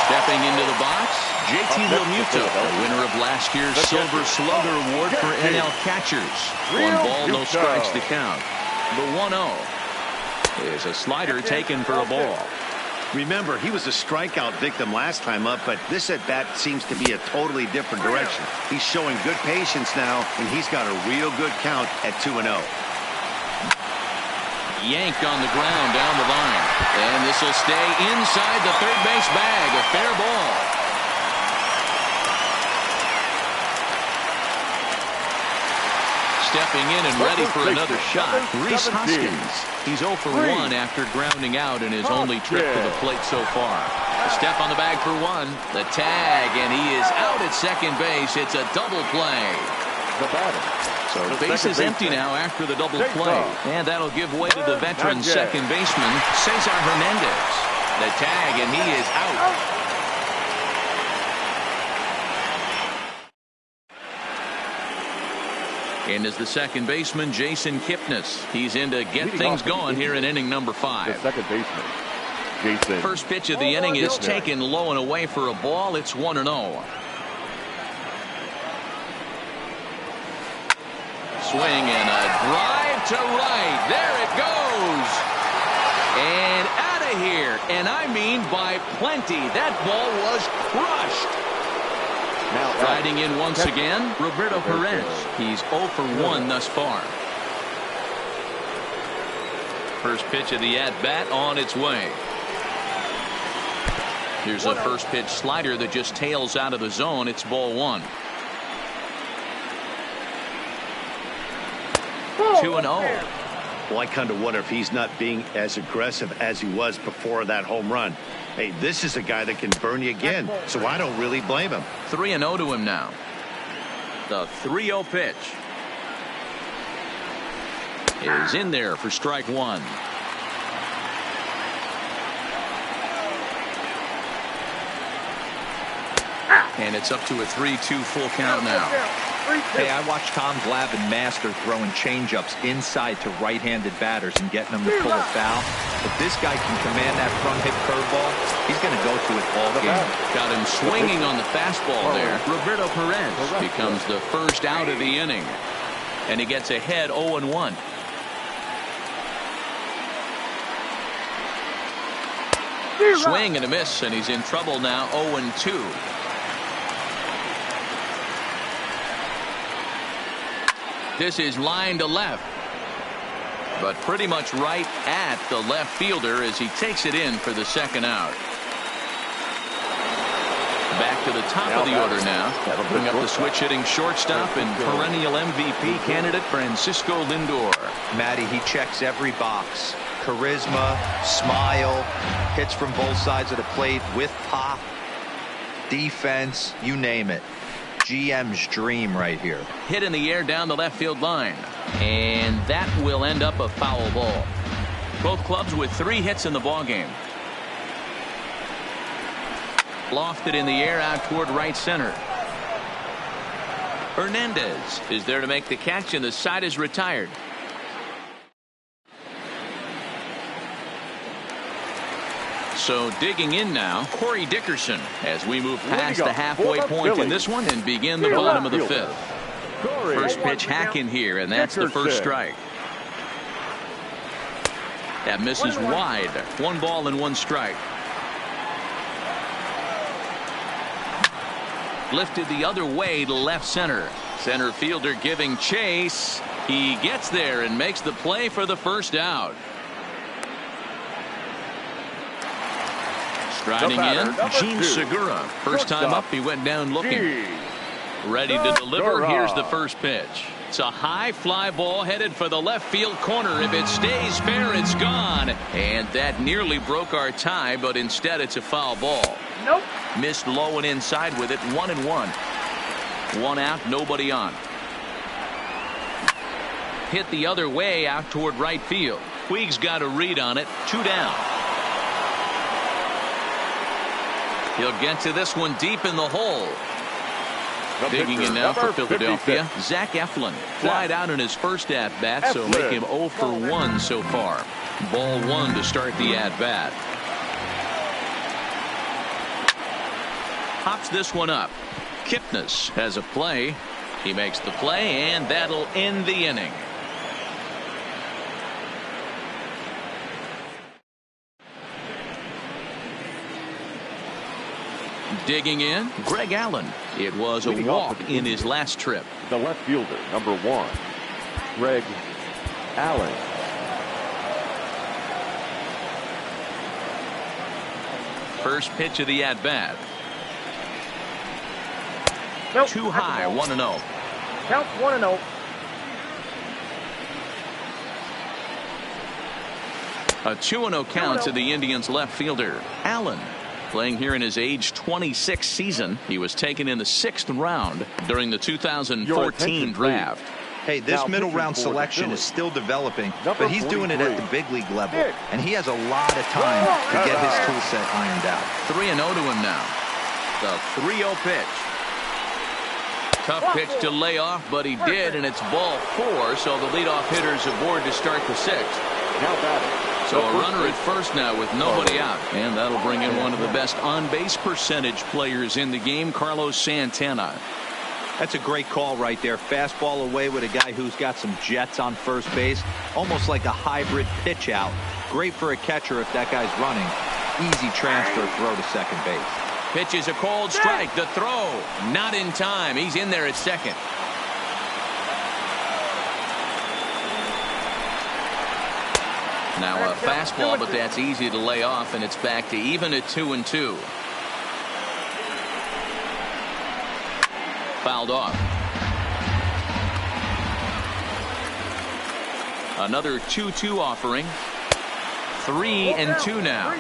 Stepping into the box, JT Realmuto, the winner of last year's Silver Slugger Award for NL catchers. 1 ball, no strikes to count. The 1-0 is a slider taken for a ball. Remember, he was a strikeout victim last time up, but this at-bat seems to be a totally different direction. He's showing good patience now, and he's got a real good count at 2-0. Yanked on the ground down the line. And this will stay inside the third base bag. A fair ball. Stepping in and ready for another shot. Rhys Hoskins. He's 0 for 1 after grounding out in his only trip to the plate so far. A step on the bag for 1. The tag, and he is out at second base. It's a double play. The batter. So base is empty now after the double play. And that'll give way to the veteran second baseman, Cesar Hernandez. The tag, and he is out. And is the second baseman, Jason Kipnis. He's in to get things going here in inning number 5. The second baseman, Jason. First pitch of the inning is taken low and away for a ball. It's 1-0. Swing and a drive to right. There it goes. And out of here. And I mean by plenty. That ball was crushed. Now Riding in once again, Roberto Perez. He's 0 for 1 thus far. First pitch of the at-bat on its way. Here's a first pitch slider that just tails out of the zone. It's ball 1. 2-0. Well, I kind of wonder if he's not being as aggressive as he was before that home run. Hey, this is a guy that can burn you again, so I don't really blame him. 3-0 to him now. The 3-0 pitch is in there for strike 1. And it's up to a 3-2 full count now. Hey, I watched Tom Glavine master throwing changeups inside to right-handed batters and getting them to pull it foul. If this guy can command that front hip curveball, he's going to go to it all game. Got him swinging on the fastball there. Roberto Perez becomes the first out of the inning. And he gets ahead 0-1. Swing and a miss, and he's in trouble now. 0-2. This is line to left, but pretty much right at the left fielder as he takes it in for the second out. Back to the top of the order now. That'll bring up the switch hitting shortstop and perennial MVP candidate Francisco Lindor. Matty, he checks every box. Charisma, smile, hits from both sides of the plate with pop, defense, you name it. GM's dream right here. Hit in the air down the left field line, and that will end up a foul ball. Both clubs with 3 hits in the ball game. Lofted in the air out toward right center. Hernandez is there to make the catch, and the side is retired. So digging in now, Corey Dickerson, as we move past the halfway point in this one and begin the bottom of the 5th. First pitch hack in here, and that's the first strike. That misses wide. 1 ball and 1 strike. Lifted the other way to left center. Center fielder giving chase. He gets there and makes the play for the first out. Striding in, Gene Segura. First time up, he went down looking. Ready to deliver. Here's the first pitch. It's a high fly ball headed for the left field corner. If it stays fair, it's gone. And that nearly broke our tie, but instead it's a foul ball. Nope. Missed low and inside with it. 1-1. One out, nobody on. Hit the other way out toward right field. Puig's got a read on it. 2 down. He'll get to this one deep in the hole. Digging in now for Philadelphia, Zach Eflin. Flied out in his first at-bat, so make him 0 for 1 so far. Ball 1 to start the at-bat. Pops this one up. Kipnis has a play. He makes the play, and that'll end the inning. Digging in, Greg Allen. It was a walk in his last trip. The left fielder, number 1, Greg Allen. First pitch of the at-bat. Nope. Too high, 1-0. Count 1-0. A 2-0 count to the Indians left fielder, Allen. Playing here in his age 26 season. He was taken in the 6th round during the 2014 draft. Hey, this middle round selection is still developing, but he's doing it at the big league level, and he has a lot of time to get his tool set ironed out. 3-0 to him now. The 3-0 pitch. Tough pitch to lay off, but he did, and it's ball 4, so the leadoff hitter's aboard to start the 6th. Now batting. So a runner at first now with nobody out. And that'll bring in one of the best on-base percentage players in the game, Carlos Santana. That's a great call right there. Fastball away with a guy who's got some jets on first base. Almost like a hybrid pitch out. Great for a catcher if that guy's running. Easy transfer throw to second base. Pitch is a called strike. The throw not in time. He's in there at second. Now a fastball, but that's easy to lay off, and it's back to even at 2-2. Fouled off. Another 2-2 offering. 3-2 now.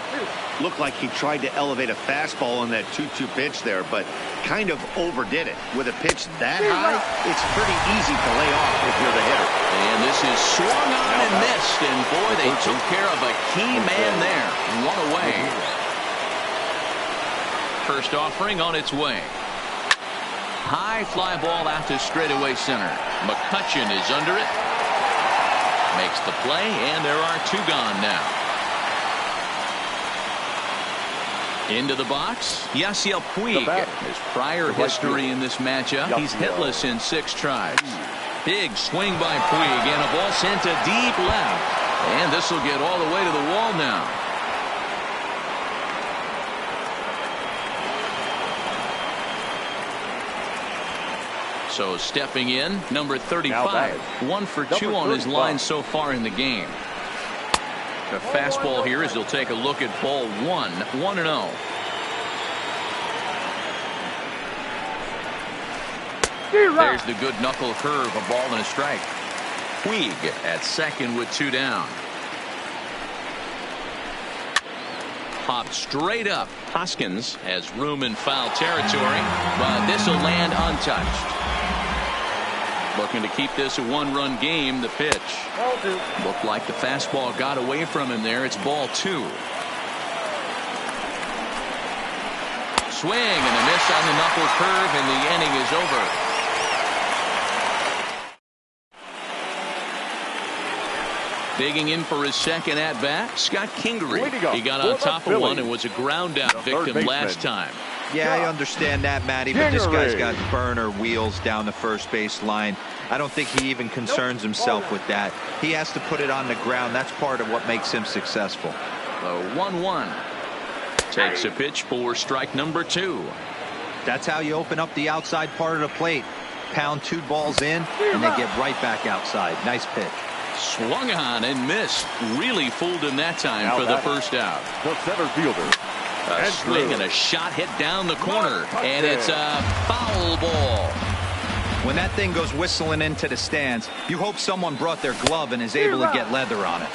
Looked like he tried to elevate a fastball on that 2-2 pitch there, but kind of overdid it. With a pitch that high, it's pretty easy to lay off if you're the hitter. And this is swung on and missed, and boy, they took care of a key man there. 1 away. First offering on its way. High fly ball out to straightaway center. McCutchen is under it. Makes the play, and there are 2 gone now. Into the box, Yasiel Puig. His prior history in this matchup, he's hitless in 6 tries. Big swing by Puig, and a ball sent to deep left. And this will get all the way to the wall now. So stepping in, number 35. 1 for 2 on his line so far in the game. A fastball here as he'll take a look at ball 1. 1-0. There's the good knuckle curve, a ball and a strike. Puig at second with 2 down. Popped straight up. Hoskins has room in foul territory, but this will land untouched. Looking to keep this a 1-run game. The pitch looked like the fastball got away from him there. It's ball 2. Swing and a miss on the knuckle curve, and the inning is over. Digging in for his second at-bat, Scott Kingery. He got on top of one and was a ground-out victim last time. Yeah, I understand that, Matty, but this guy's got burner wheels down the first base line. I don't think he even concerns himself with that. He has to put it on the ground. That's part of what makes him successful. The 1-1. Takes a pitch for strike number 2. That's how you open up the outside part of the plate. Pound 2 balls in, and then get right back outside. Nice pitch. Swung on and missed. Really fooled him that time for the first out. The center fielder. A swing and a shot hit down the corner, and it's a foul ball. When that thing goes whistling into the stands, you hope someone brought their glove and is able to get leather on it.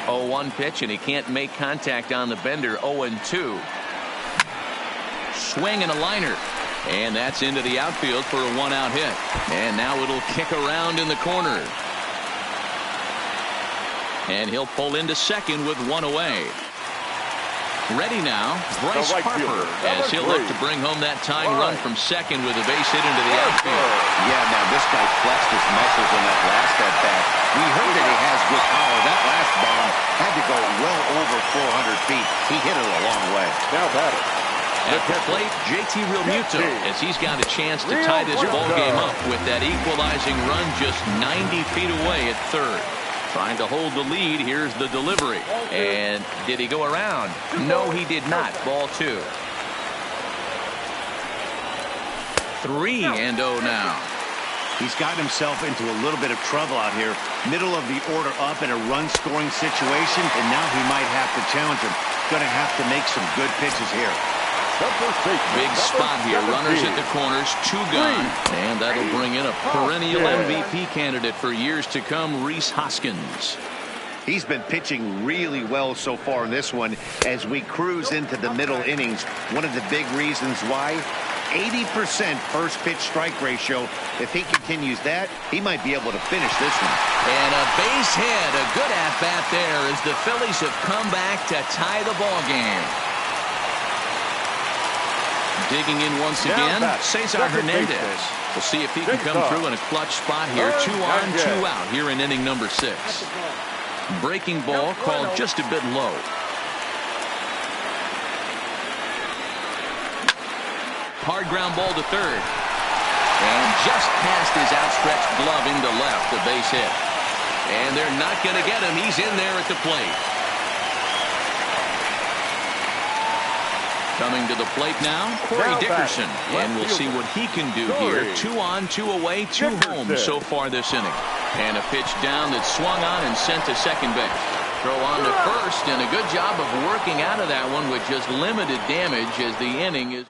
0-1 pitch, and he can't make contact on the bender. 0-2. Swing and a liner. And that's into the outfield for a one-out hit. And now it'll kick around in the corner. And he'll pull into second with one away. Ready now, Bryce Harper, as he'll look to bring home that tying run from second with a base hit into the outfield. Yeah, now this guy flexed his muscles in that last at-bat. We heard that he has good power. That last bomb had to go well over 400 feet. He hit it a long way. Now batter. At the plate, JT Realmuto, as he's got a chance to tie this ball game up with that equalizing run just 90 feet away at third. Trying to hold the lead. Here's the delivery. And did he go around? No, he did not. Ball 2. 3-0 now. He's got himself into a little bit of trouble out here. Middle of the order up in a run-scoring situation, and now he might have to challenge him. Going to have to make some good pitches here. Big spot here. Runners at the corners, 2 gone. And that'll bring in a perennial MVP candidate for years to come, Rhys Hoskins. He's been pitching really well so far in this one as we cruise into the middle innings. One of the big reasons why, 80% first pitch strike ratio. If he continues that, he might be able to finish this one. And a base hit, a good at-bat there as the Phillies have come back to tie the ball game. Digging in once again, Cesar Hernandez. We'll see if he can come through in a clutch spot here. 2 on, 2 out here in inning number 6. Breaking ball called just a bit low. Hard ground ball to third. And just past his outstretched glove into left, a base hit. And they're not going to get him. He's in there at the plate. Coming to the plate now, Corey Dickerson. And we'll see what he can do here. 2 on, 2 away, 2 home so far this inning. And a pitch down that's swung on and sent to second base. Throw on to first, and a good job of working out of that one with just limited damage as the inning is.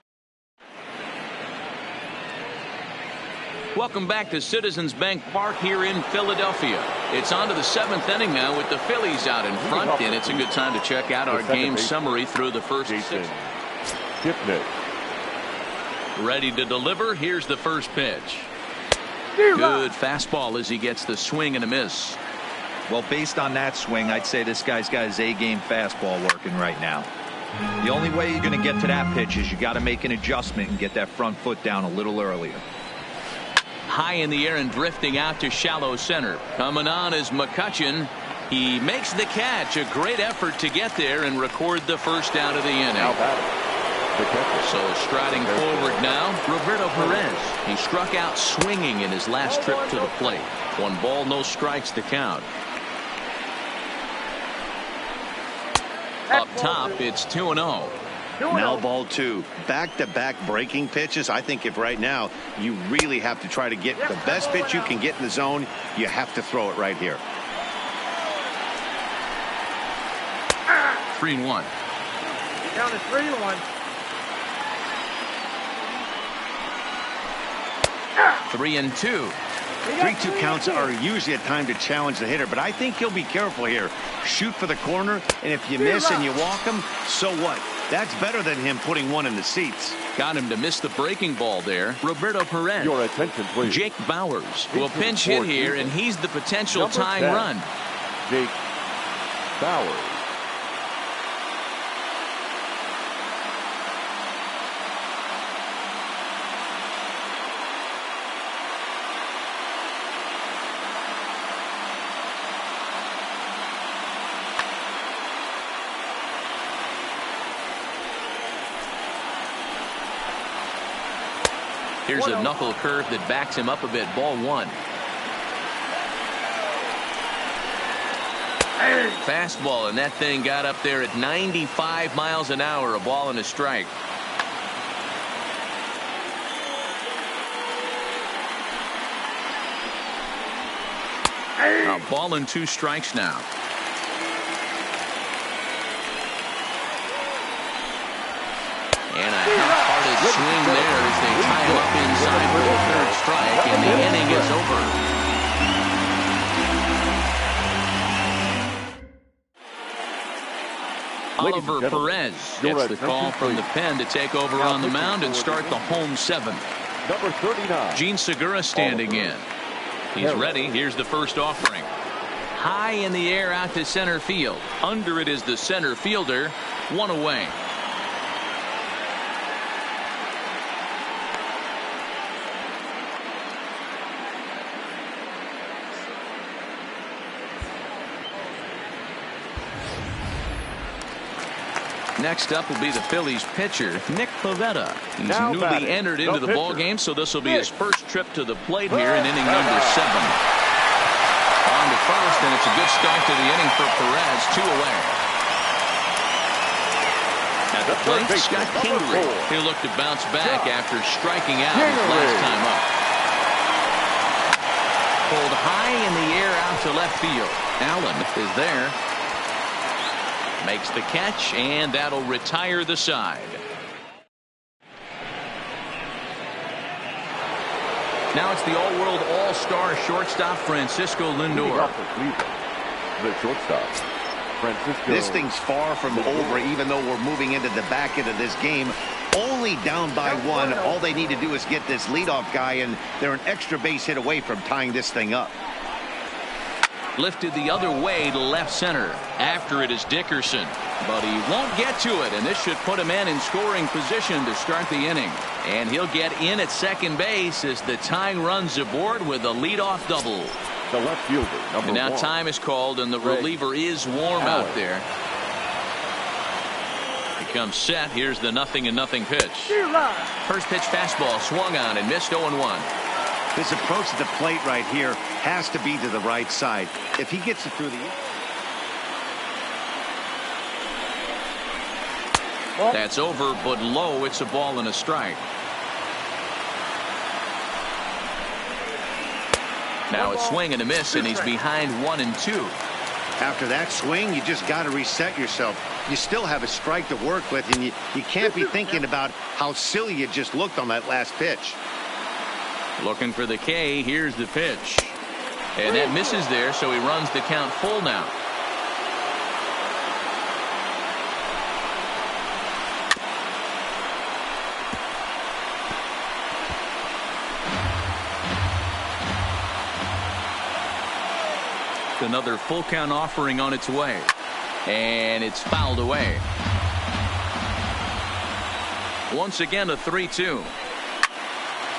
Welcome back to Citizens Bank Park here in Philadelphia. It's on to the 7th inning now with the Phillies out in front, and it's a good time to check out our game summary through the first 6. Ready to deliver. Here's the first pitch. Good fastball as he gets the swing and a miss. Well, based on that swing, I'd say this guy's got his A-game fastball working right now. The only way you're going to get to that pitch is you got to make an adjustment and get that front foot down a little earlier. High in the air and drifting out to shallow center. Coming on is McCutchen. He makes the catch. A great effort to get there and record the first out of the inning. So striding forward now, Roberto Perez. He struck out swinging in his last trip to the plate. 1 ball, no strikes to count. Up top, it's 2-0. Now ball 2. Back-to-back breaking pitches. I think if right now you really have to try to get the best pitch you can get in the zone, you have to throw it right here. 3-1. Count is 3-1. 3-2. 3-2 counts are usually a time to challenge the hitter, but I think he'll be careful here. Shoot for the corner, and if you miss and you walk him, so what? That's better than him putting one in the seats. Got him to miss the breaking ball there. Roberto Perez. Your attention, please. Jake Bowers will pinch hit here, and he's the potential tying run. Jake Bowers. Here's a knuckle curve that backs him up a bit. Ball 1. Fastball, and that thing got up there at 95 miles an hour. A ball and a strike. A ball and 2 strikes now. And a half-hearted swing there as they tie him up inside for the third strike, and the inning is over. Oliver Perez gets the call from the pen to take over on the mound and start the home seventh. Number 39. Gene Segura standing in. He's ready. Here's the first offering. High in the air out to center field. Under it is the center fielder. One away. Next up will be the Phillies pitcher, Nick Pivetta. He's Now newly batting, entered the into the pitcher, ball game, so this will be Nick. his first trip to the plate here in inning number 7. On to first, and it's a good start to the inning for Perez. 2 away. At the plate, Scott Kingery. He'll look to bounce back after striking out his last time up. Pulled high in the air out to left field. Allen is there. Makes the catch, and that'll retire the side. Now it's the all-world all-star shortstop Francisco Lindor. The shortstop, Francisco. This thing's far from over, even though we're moving into the back end of this game. Only down by 1. All they need to do is get this leadoff guy, and they're an extra base hit away from tying this thing up. Lifted the other way to left center. After it is Dickerson, but he won't get to it, and this should put him in scoring position to start the inning. And he'll get in at second base as the tying runs aboard with a leadoff double. The left fielder, number And now 1. time is called, and the reliever is warm out there. He comes set. Here's the 0-0 pitch. First pitch fastball swung on and missed 0-1. His approach to the plate right here has to be to the right side. If he gets it through the... That's over, but low. It's a ball and a strike. Now a swing and a miss, and he's behind 1-2. After that swing, you just got to reset yourself. You still have a strike to work with, and you can't be thinking about how silly you just looked on that last pitch. Looking for the K. Here's the pitch. And that misses there, so he runs the count full now. Another full count offering on its way. And it's fouled away. Once again, a 3-2.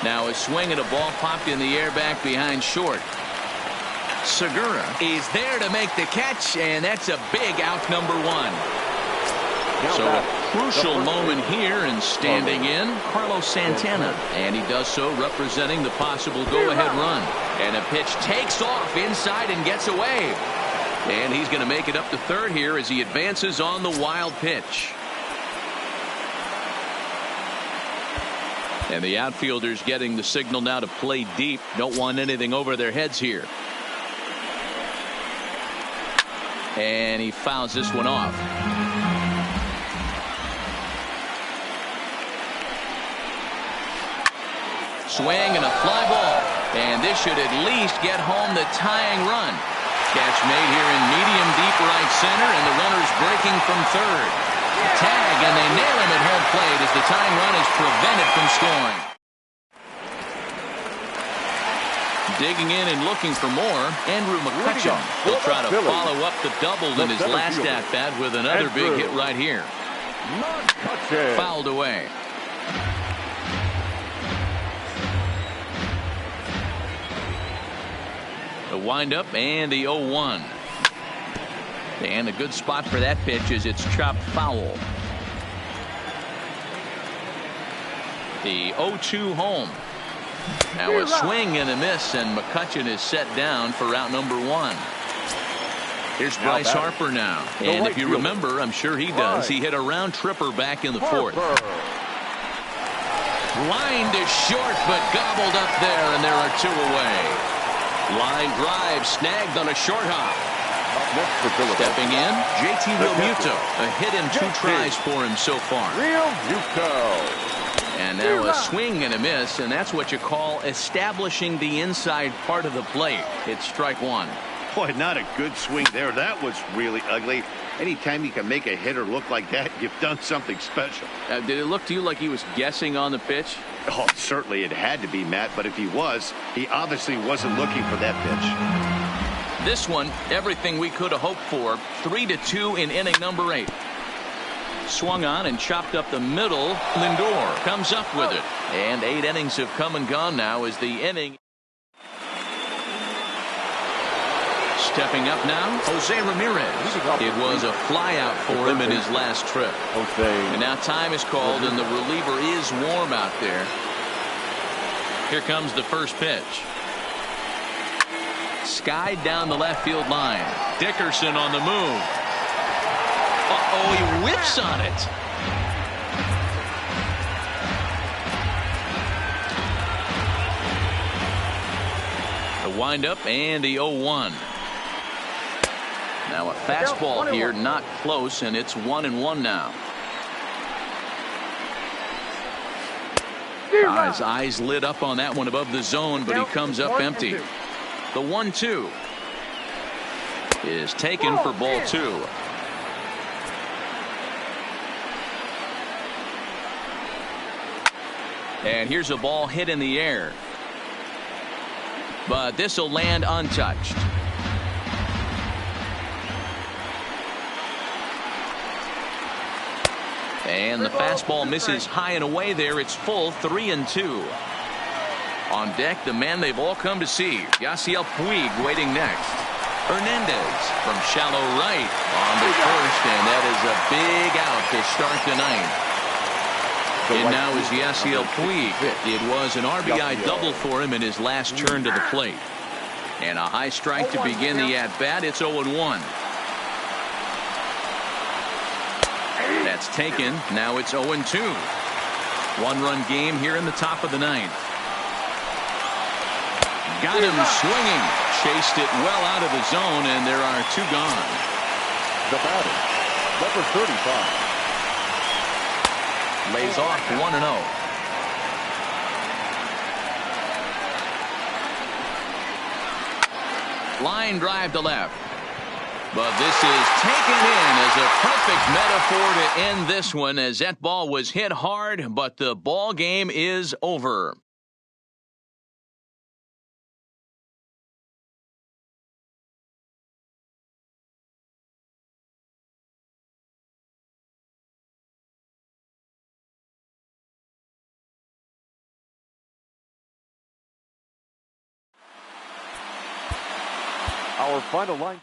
Now a swing and a ball popped in the air back behind short. Segura is there to make the catch, and that's a big out, number 1. So a crucial moment here, and standing in, Carlos Santana. And he does so representing the possible go-ahead run. And a pitch takes off inside and gets away. And he's going to make it up to third here as he advances on the wild pitch. And the outfielders getting the signal now to play deep. Don't want anything over their heads here. And he fouls this one off. Swing and a fly ball. And this should at least get home the tying run. Catch made here in medium deep right center, and the runner's breaking from third. Tag, and they nail him at home plate as the tying run is prevented from scoring. Digging in and looking for more, Andrew McCutcheon will try to follow up the double in his last at-bat with another big hit right here. Fouled away. The windup and the 0-1. And a good spot for that pitch is it's chopped foul. The 0-2 home. Now a swing and a miss, and McCutcheon is set down for out number 1. Here's Bryce Harper now. And if you remember, I'm sure he does, he hit a round tripper back in the 4th. Line to short, but gobbled up there, and there are 2 away. Line drive snagged on a short hop. Stepping in, JT Realmuto. A hit in 2 tries for him so far. Realmuto. And Now a swing and a miss, and that's what you call establishing the inside part of the plate. It's strike one. Boy, not a good swing there. That was really ugly. Anytime you can make a hitter look like that, you've done something special. Did it look to you like he was guessing on the pitch? Oh, certainly it had to be, Matt, but if he was, he obviously wasn't looking for that pitch. This one, everything we could have hoped for. 3-2 in inning number 8. Swung on and chopped up the middle. Lindor comes up with it. And 8 innings have come and gone now as the inning. Stepping up now, Jose Ramirez. It was a fly out for him in his last trip. And now time is called and the reliever is warm out there. Here comes the first pitch. Skied down the left field line. Dickerson on the move. Uh-oh, he whips on it. The windup and the 0-1. Now a fastball here, not close, and it's 1-1 now. His eyes lit up on that one above the zone, but he comes up empty. The 1-2 is taken for ball 2. And here's a ball hit in the air. But this will land untouched. And the fastball misses high and away there. It's full, 3-2. On deck, the man they've all come to see, Yasiel Puig, waiting next. Hernandez from shallow right on to first, and that is a big out to start the ninth. And now is Yasiel Puig. It was an RBI double for him in his last turn to the plate. And a high strike to begin the at-bat. It's 0-1. That's taken. Now it's 0-2. One-run game here in the top of the ninth. Got him swinging. Chased it well out of the zone, and there are 2 gone. The batter, number 35. Lays off 1-0. Line drive to left. But this is taken in as a perfect metaphor to end this one, as that ball was hit hard, but the ball game is over. Our final line.